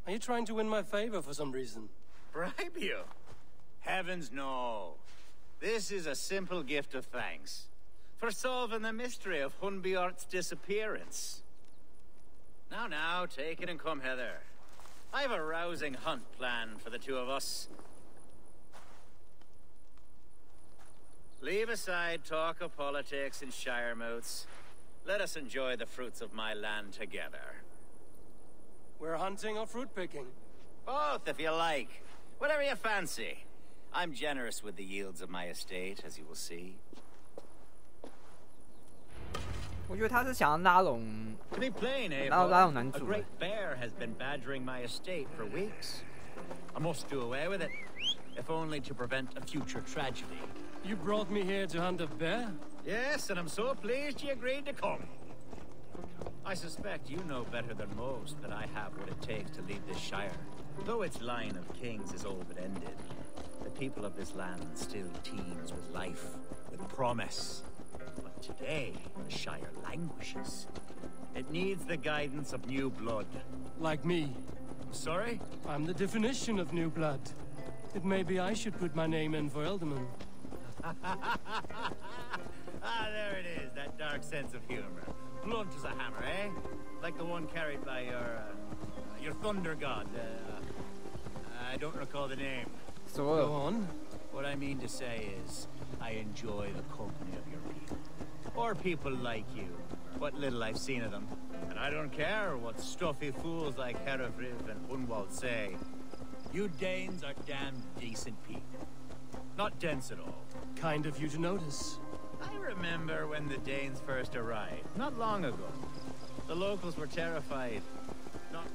Are you trying to win my favor for some reason? Bribe you? Heavens, no. This is a simple gift of thanks for solving the mystery of Hunbeort's disappearance. Now, take it and come hither. I've a rousing hunt planned for the two of us. Leave aside talk of politics and shire moots. Let us enjoy the fruits of my land together. We're hunting or fruit picking? Both, if you like. Whatever you fancy. I'm generous with the yields of my estate, as you will see. 我觉得他是想要拉拢 To be plain, 拉拢男 a 主。 great bear has been badgering my estate for weeks. I must do away with it, if only to prevent a future tragedy. You brought me here to hunt a bear? Yes, and I'm so pleased you agreed to come. I suspect you know better than most that I have what it takes to lead this shire. Though its line of kings is all but ended, the people of this land still teems with life, with promise. But today, the shire languishes. It needs the guidance of new blood. Like me. Sorry? I'm the definition of new blood. It may be I should put my name in for Elderman. There it is, that dark sense of humor. Blunt as a hammer, eh? Like the one carried by your thunder god. I don't recall the name. So Go on. What I mean to say is, I enjoy the company of your people. Or people like you. What little I've seen of them. And I don't care what stuffy fools like Herefriv and Hunwald say. You Danes are damn decent people. Not dense at all. Kind of you to notice. I remember when the Danes first arrived, not long ago. The locals were terrified.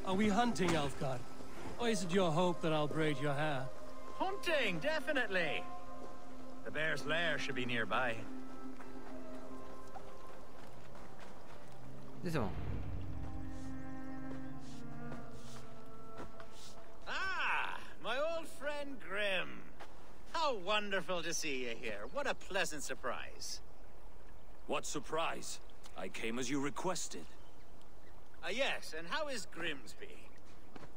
Are we hunting, Elfgard? Or is it your hope that I'll braid your hair? Hunting, definitely! The bear's lair should be nearby. 这是什么？ Ah, my old friend Grim. How wonderful to see you here. What a pleasant surprise. What surprise? I came as you requested. Yes, and how is Grimsby?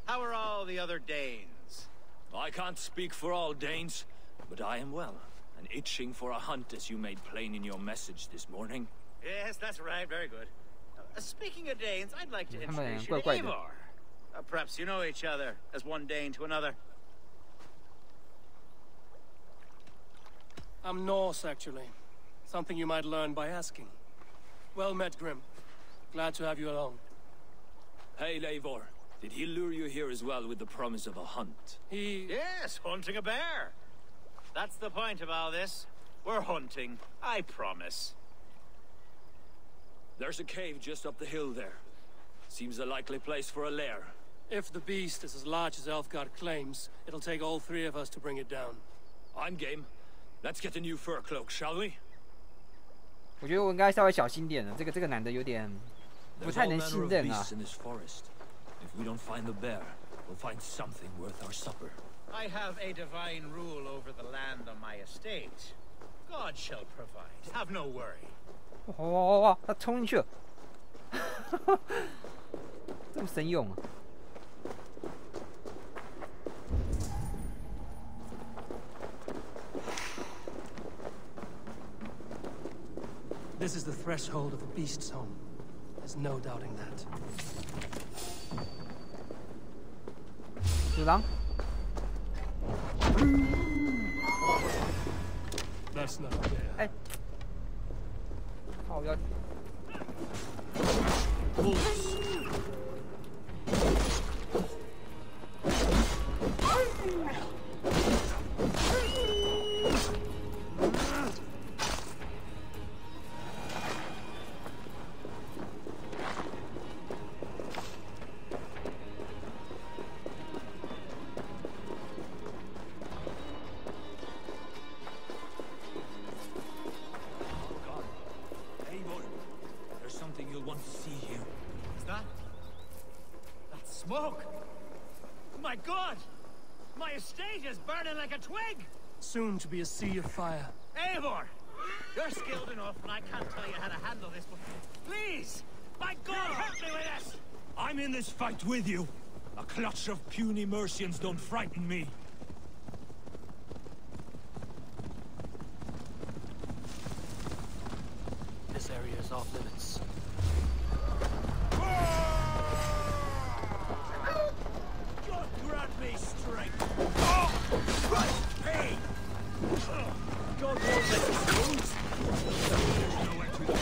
How are all the other Danes? I can't speak for all Danes, but I am well, and itching for a hunt as you made plain in your message this morning. Yes, that's right. Very good. Speaking of Danes, I'd like to introduce you to Eivor. Perhaps you know each other, as one Dane to another. I'm Norse, actually. Something you might learn by asking. Well met, Grim. Glad to have you along. Hey, Eivor. Did he lure you here as well with the promise of a hunt? Yes, hunting a bear. That's the point of all this. We're hunting, I promise. There's a cave just up the hill there. Seems a likely place for a lair. If the beast is as large as Elfgard claims, it'll take all three of us to bring it down. I'm game. Let's get a new fur cloak, shall we? 我觉得我应该稍微小心点了，这个男的有点不太能信任啊。 If we don't find the bear, we'll find something worth our supper. I have a divine rule over the land on my estate. God shall provide. Have no worry. 哇！他冲进去了，这么神勇啊！ This is the threshold of the beast's home. There's no doubting that. 有狼。 That's not fair. 哎，好要。 Smoke! My God! My estate is burning like a twig! Soon to be a sea of fire. Eivor! You're skilled enough, and I can't tell you how to handle this, but please! My God, help me with this! I'm in this fight with you. A clutch of puny Mercians don't frighten me. This area is off limits. God grant me strength. Oh! Hey! God won't let us lose. There's nowhere to go.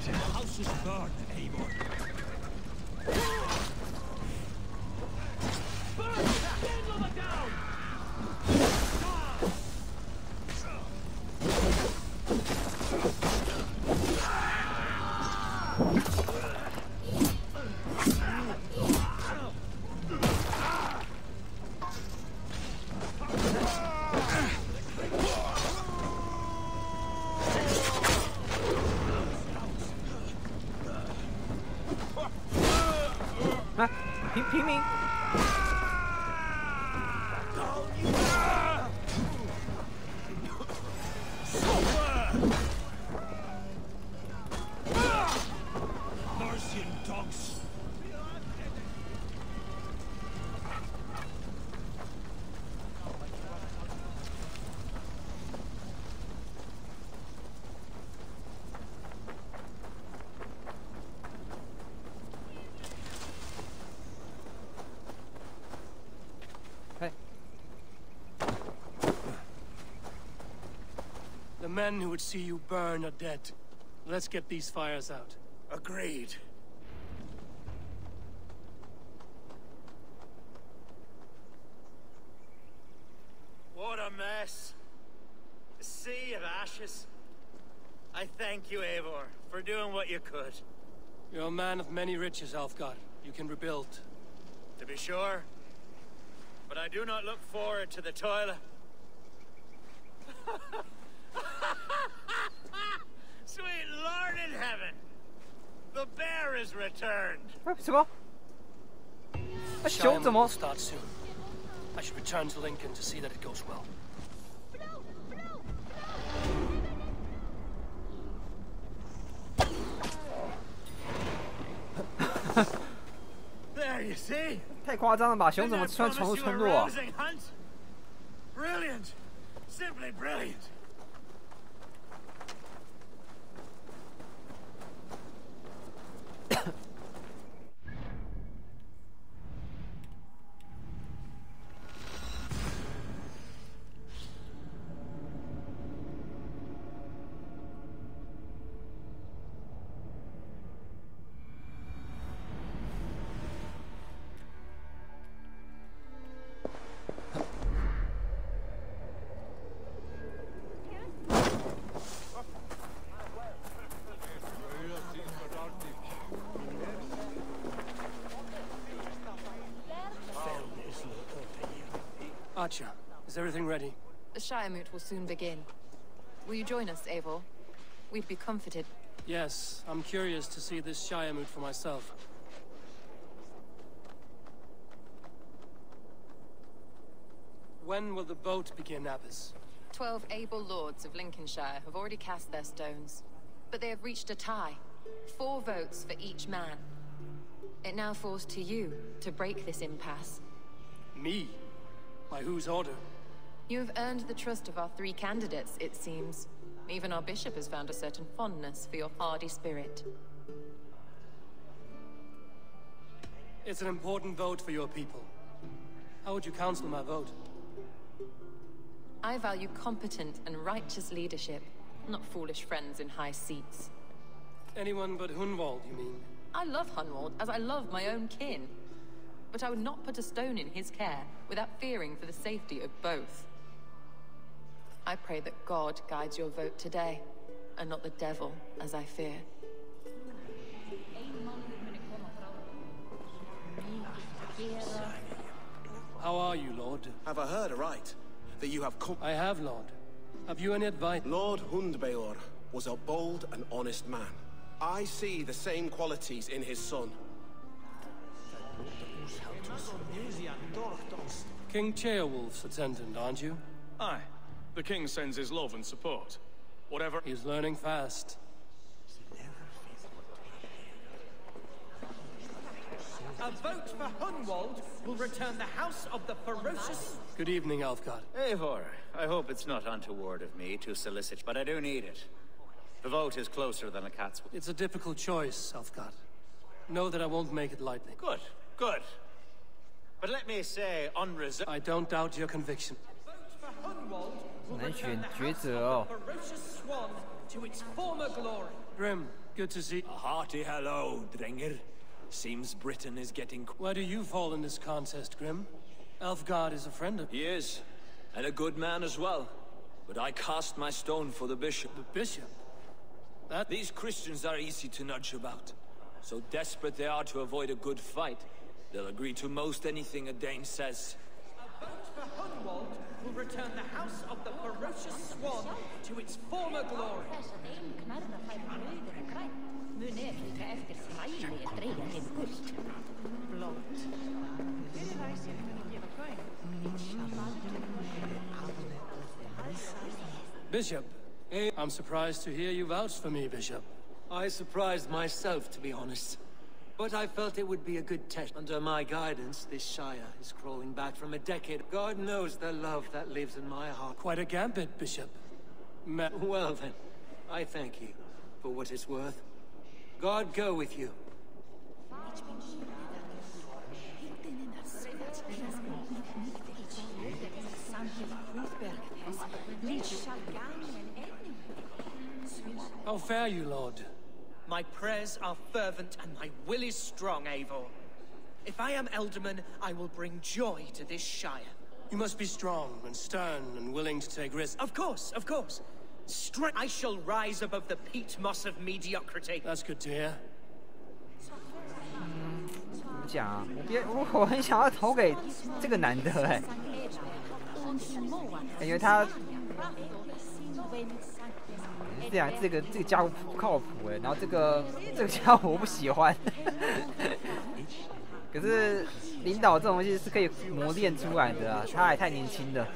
The house is burned, Eivor. Burn! Stand them down!平民。 Mercian dogs. The men who would see you burn are dead. Let's get these fires out. Agreed. What a mess. A sea of ashes. I thank you, Eivor, for doing what you could. You're a man of many riches, Alfgard. You can rebuild. To be sure. But I do not look forward to the toil. Lord in heaven! The bear is returned. 什么？熊怎么 start soon. I should return to Lincoln to see that it goes well. There you see. 太夸张了吧？熊怎么突然闯入村落啊？ Brilliant, simply brilliant. Archer, is everything ready? The Shire Moot will soon begin. Will you join us, Eivor? We'd be comforted. Yes, I'm curious to see this Shire Moot for myself. When will the vote begin, Abbess? 12 able lords of Lincolnshire have already cast their stones, but they have reached a tie. 4 votes for each man. It now falls to you to break this impasse. Me? By whose order? You have earned the trust of our 3 candidates, it seems. Even our bishop has found a certain fondness for your hardy spirit. It's an important vote for your people. How would you counsel my vote? I value competent and righteous leadership, not foolish friends in high seats. Anyone but Hunwald, you mean? I love Hunwald, as I love my own kin. But I would not put a stone in his care without fearing for the safety of both. I pray that God guides your vote today, and not the devil, as I fear. How are you, Lord? Have I heard aright that you have come? I have, Lord. Have you any advice? Lord Hundbeor was a bold and honest man. I see the same qualities in his son. King Ceolwulf's attendant, aren't you? Aye. The king sends his love and support. Whatever... He's learning fast. A vote for Hunwald will return the house of the ferocious... Good evening, Alfgard. Eivor, I hope it's not untoward of me to solicit, but I do need it. The vote is closer than a cat's... It's a difficult choice, Alfgard. Know that I won't make it lightly. Good, good. But let me say, unreserved... I don't doubt your conviction. A vote for Hunwald will 难 return 选 the 抉 house 择 of 哦。 the ferocious swan to its former glory. Grim, good to see... A hearty hello, Drenger. Seems Britain is getting... Where do you fall in this contest, Grim? Alfgard is a friend of... He is, and a good man as well. But I cast my stone for the bishop. The bishop? These Christians are easy to nudge about. So desperate they are to avoid a good fight, they'll agree to most anything a Dane says. A vote for Hunwald will return the house of the ferocious swan to its former glory. Bishop, I'm surprised to hear you vouch for me, Bishop. I surprised myself, to be honest. But I felt it would be a good test. Under my guidance, this Shire is crawling back from a decade. God knows the love that lives in my heart. Quite a gambit, Bishop. Well then, I thank you for what it's worth. God go with you. How fare you, Lord? My prayers are fervent and my will is strong, Eivor. If I am Elderman, I will bring joy to this Shire. You must be strong and stern and willing to take risks. Of course, of course. I shall rise above the peat moss of mediocrity. That's good to hear. 怎么讲啊？我很想要投给这个男的哎，感觉他这样这个家伙不靠谱哎，然后这个家伙我不喜欢。可是领导这种东西是可以磨练出来的啊，他还太年轻了。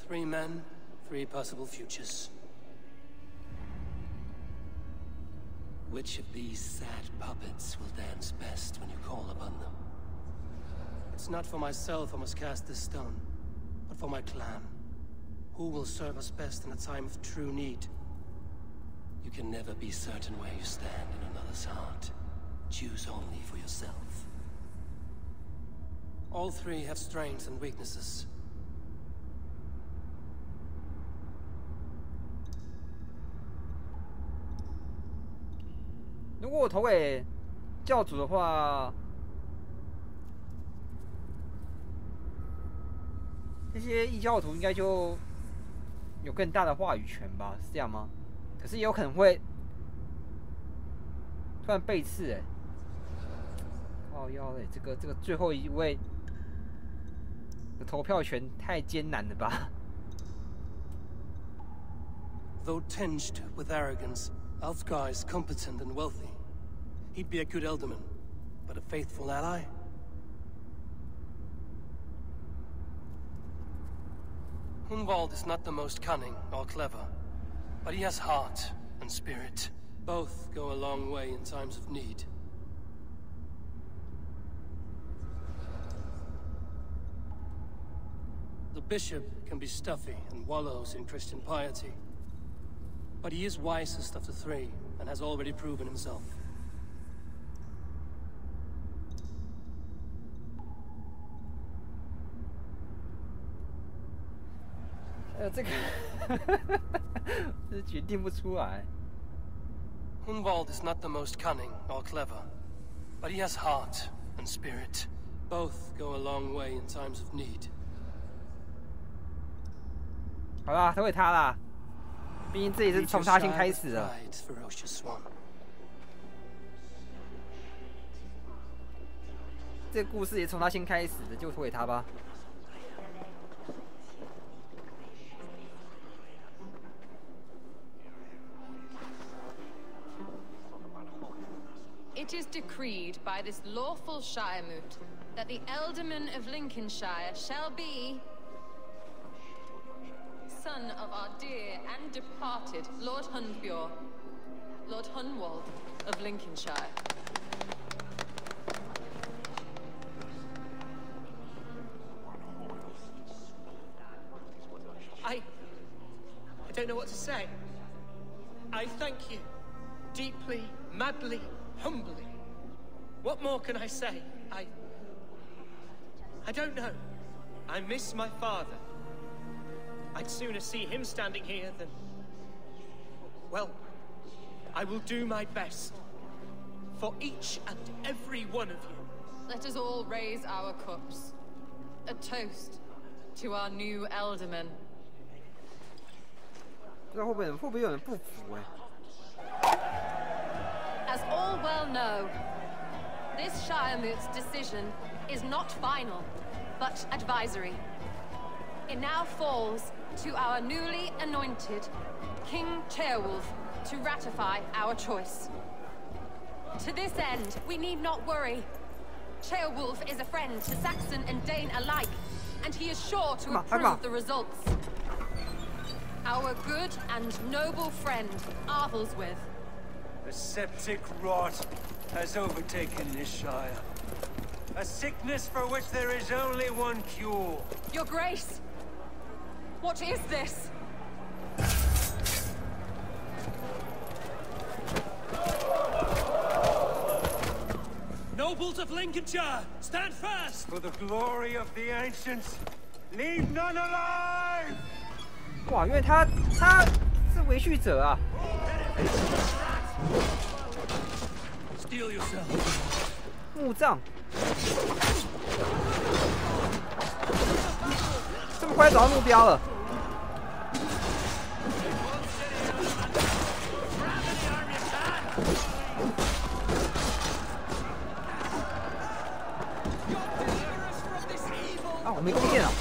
Three men, three possible futures. Which of these sad puppets will dance best when you call upon them? It's not for myself I must cast this stone, but for my clan. Who will serve us best in a time of true need? You can never be certain where you stand in another's heart. Choose only for yourself. All three have strengths and weaknesses. 如果我投给教主的话，这些异教徒应该就有更大的话语权吧？是这样吗？可是也有可能会突然背刺哎，靠腰嘞！这个最后一位的投票权太艰难了吧 Though tinged with arrogance, Alfgar is competent and wealthy. He'd be a good alderman, but a faithful ally? Hunwald is not the most cunning or clever, but he has heart and spirit. Both go a long way in times of need. The bishop can be stuffy and wallows in Christian piety, but he is wisest of the three and has already proven himself. 这个决定不出来。Hunwald is not the most cunning or clever, but he has heart and spirit. Both go a long way in times of need. 好啦，投给他啦，毕竟这也是从他先开始的。这个故事也从他先开始的，就投给他吧。It is decreed by this lawful Shiremoot that the Alderman of Lincolnshire shall be son of our dear and departed Lord Hunbjorn, Lord Hunwald of Lincolnshire. I don't know what to say. I thank you. Deeply, madly, humbly. What more can I say? I don't know. I miss my father. I'd sooner see him standing here than... Well, I will do my best. For each and every one of you. Let us all raise our cups. A toast to our new alderman. 不知道会不会有人不服哎？ As all well know, this Shiremoot's decision is not final, but advisory. It now falls to our newly anointed King Ceolwulf to ratify our choice. To this end, we need not worry. Ceolwulf is a friend to Saxon and Dane alike, and he is sure to approve the results. Our good and noble friend, Arthelswith. A septic rot has overtaken this shire. A sickness for which there is only one cure. Your Grace! What is this? Nobles of Lincolnshire, stand fast! For the glory of the ancients, leave none alive! 哇，因为他是维续者啊。Steel yourself. 木杖。这么快找到目标了。没弓箭啊！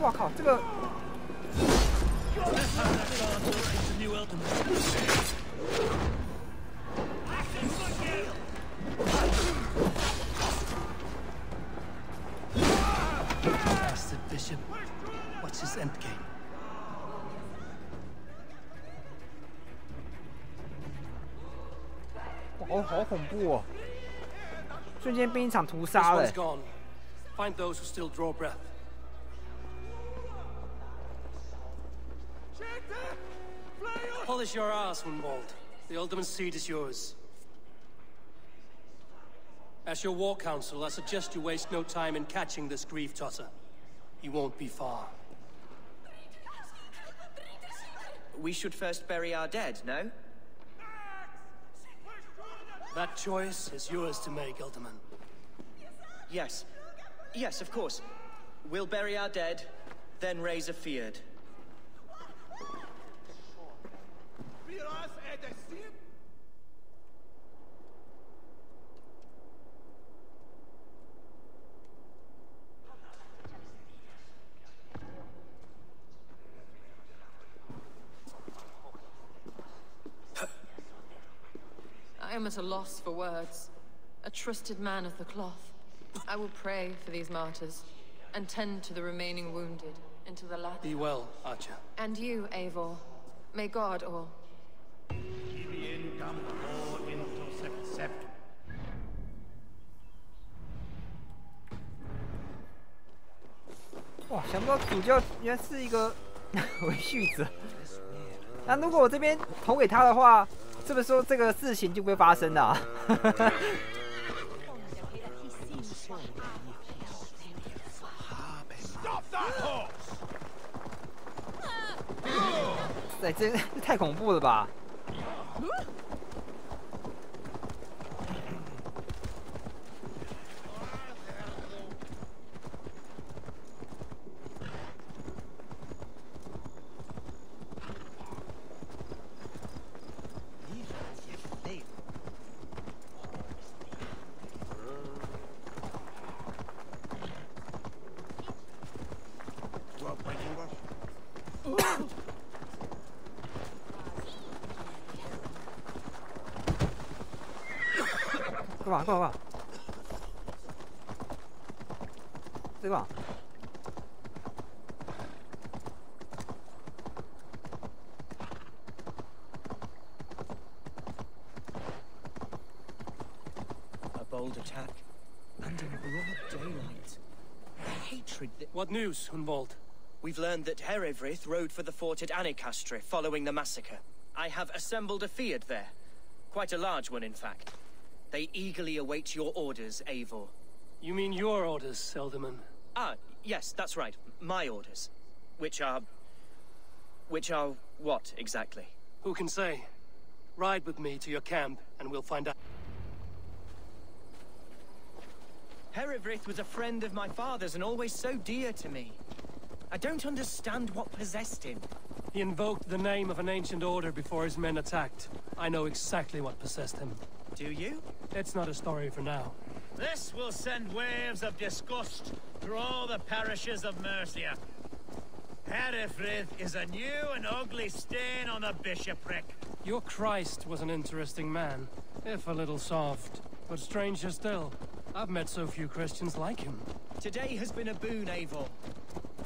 哇靠，这个。 Bastard Bishop. What's his endgame? 哇，好恐怖哦！瞬间变一场屠杀了。 Find those who still draw breath. Polish your ass, Hunwald. The Alderman's seat is yours. As your war council, I suggest you waste no time in catching this grief tosser. He won't be far. We should first bury our dead, no? That choice is yours to make, Alderman. Yes. Yes, of course. We'll bury our dead, then raise a feared. I am at a loss for words. A trusted man of the cloth. I will pray for these martyrs, and tend to the remaining wounded into the last. Be well, Archer. And you, Eivor. May God or... 哇，想不到主教原来是一个维续者。那如果我这边投给他的话，是不是说这个事情就不会发生了、啊？对，这太恐怖了吧！ 干嘛？干嘛？对吧？ A bold attack, and in broad daylight. The hatred that... What news, Hunwald? We've learned that Herivryth rode for the fort at Annikastre following the massacre. I have assembled a field there. Quite a large one, in fact. They eagerly await your orders, Eivor. You mean your orders, Alderman? Ah, yes, that's right. My orders. Which are what, exactly? Who can say? Ride with me to your camp, and we'll find out. Herivryth was a friend of my father's and always so dear to me. I don't understand what possessed him. He invoked the name of an ancient order before his men attacked. I know exactly what possessed him. Do you? It's not a story for now. This will send waves of disgust through all the parishes of Mercia. Herivryth is a new and ugly stain on the bishopric. Your Christ was an interesting man, if a little soft. But stranger still, I've met so few Christians like him. Today has been a boon, Eivor.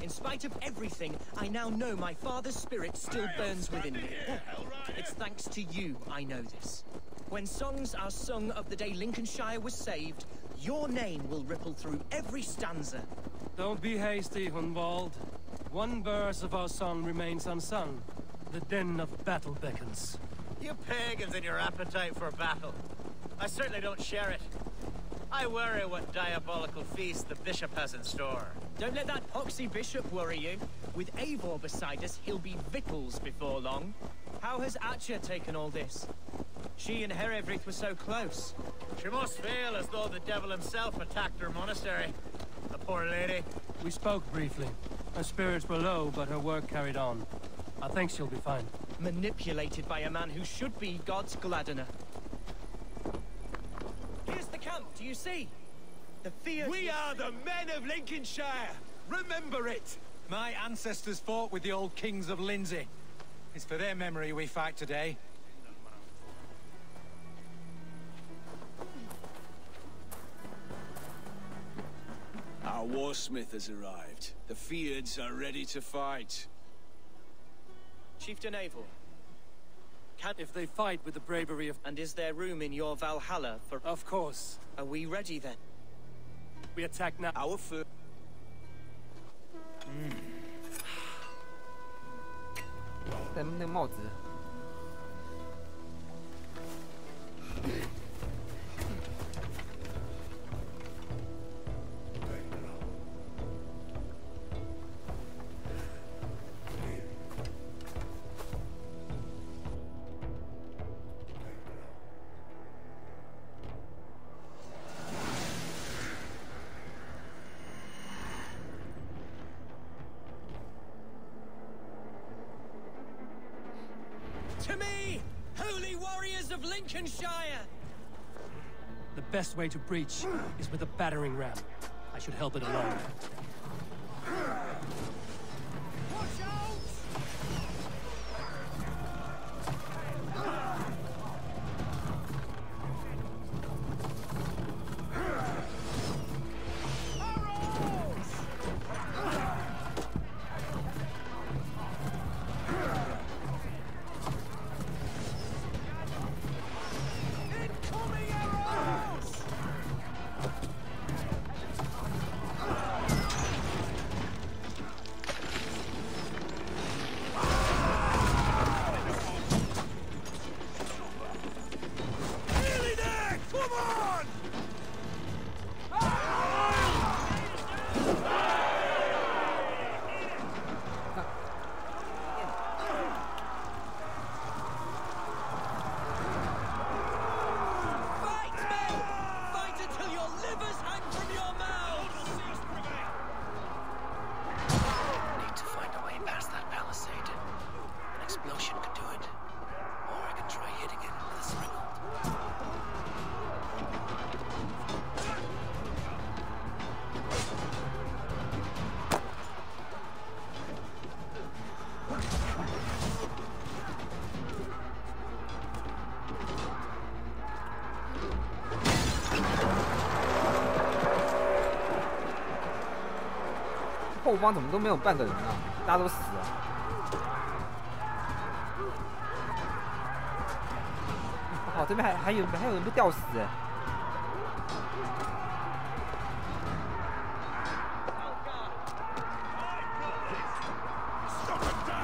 In spite of everything, I now know my father's spirit still burns within me. It's thanks to you I know this. When songs are sung of the day Lincolnshire was saved, your name will ripple through every stanza. Don't be hasty, Hunwald. One verse of our song remains unsung. The din of battle beckons. You pagans and your appetite for battle. I certainly don't share it. I worry what diabolical feast the bishop has in store. Don't let that poxy bishop worry you. With Eivor beside us, he'll be victuals before long. How has Atcha taken all this? She and Herivryth were so close. She must feel as though the devil himself attacked her monastery. The poor lady. We spoke briefly. Her spirits were low, but her work carried on. I think she'll be fine. Manipulated by a man who should be God's gladdener. Here's the camp, do you see? The fear... We are the men of Lincolnshire! Remember it! My ancestors fought with the old kings of Lindsey. It's for their memory we fight today. Our warsmith has arrived. The Feards are ready to fight. Chieftain Eivor. If they fight with the bravery of... And is there room in your Valhalla for... Of course. Are we ready then? We attack now. Our first...戴那个帽子。To me, holy warriors of Lincolnshire! The best way to breach is with a battering ram. I should help it along. Watch out!后方怎么都没有半个人啊？大家都死了。好，这边还有人被吊死哎！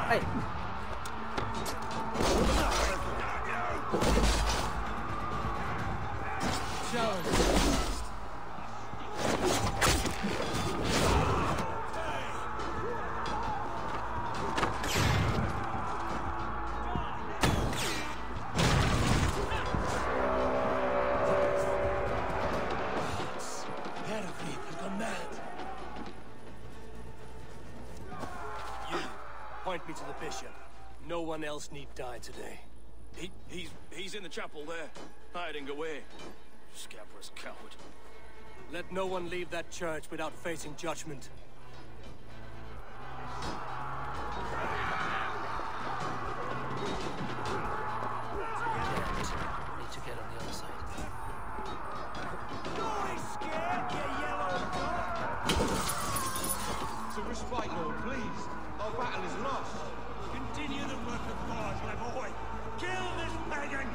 哎！Point me to the bishop. No one else need die today. He's in the chapel there, hiding away. Scabrous coward. Let no one leave that church without facing judgment. Need to get on the other side. Don't be scared, you yellow dog! So respite, Lord, please. Our battle is lost. Continue the work of God, my boy. Kill this pagan!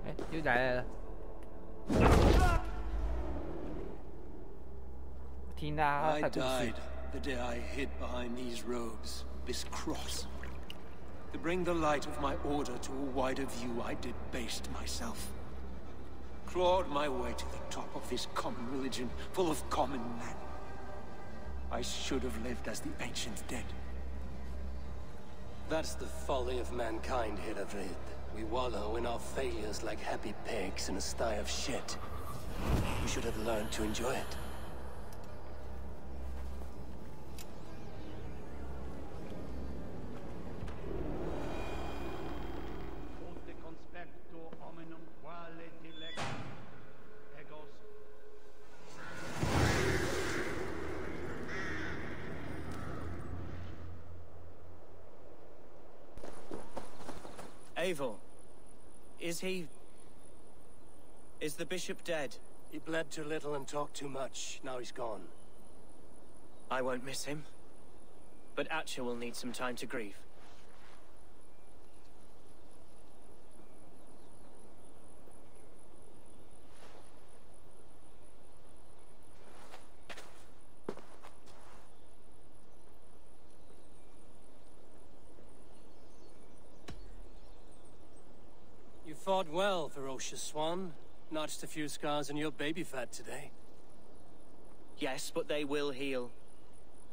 哎，又来了。听他 I 太故事。 died the day I hid behind these robes, this cross. To bring the light of my order to a wider view, I debased myself. Clawed my way to the top of this common religion, full of common men. I should have lived as the ancient dead. That's the folly of mankind, Hiravid. We wallow in our failures like happy pigs in a sty of shit. We should have learned to enjoy it. Eivor, is the bishop dead? He bled too little and talked too much. Now he's gone. I won't miss him. But Atcha will need some time to grieve. You fought well, ferocious swan. Notched a few scars on your baby fat today. Yes, but they will heal.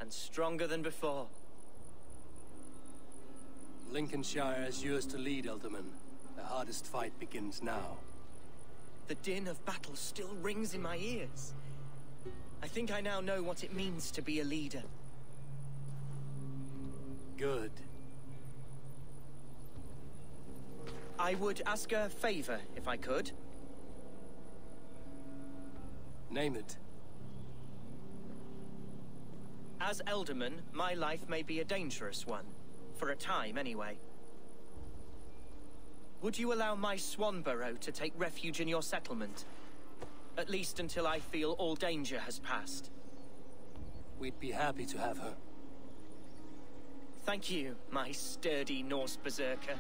And stronger than before. Lincolnshire is yours to lead, Elderman. The hardest fight begins now. The din of battle still rings in my ears. I think I now know what it means to be a leader. Good. I would ask a favor, if I could. Name it. As Elderman, my life may be a dangerous one. For a time, anyway. Would you allow my Swanborough to take refuge in your settlement? At least until I feel all danger has passed. We'd be happy to have her. Thank you, my sturdy Norse berserker.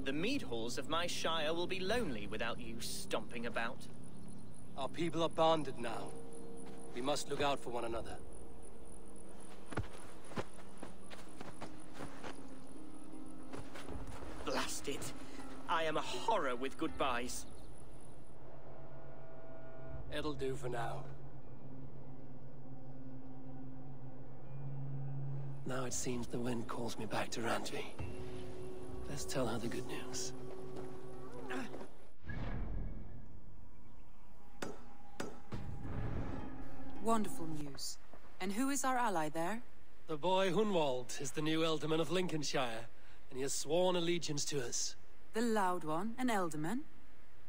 The mead halls of my shire will be lonely without you stomping about. Our people are bonded now. We must look out for one another. Blast it. I am a horror with goodbyes. It'll do for now. Now it seems the wind calls me back to Randvi. Let's tell her the good news. Wonderful news. And who is our ally there? The boy Hunwald is the new Elderman of Lincolnshire, and he has sworn allegiance to us. The loud one, an Elderman?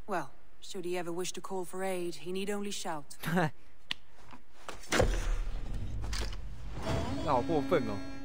Well, should he ever wish to call for aid, he need only shout. 好过分哦。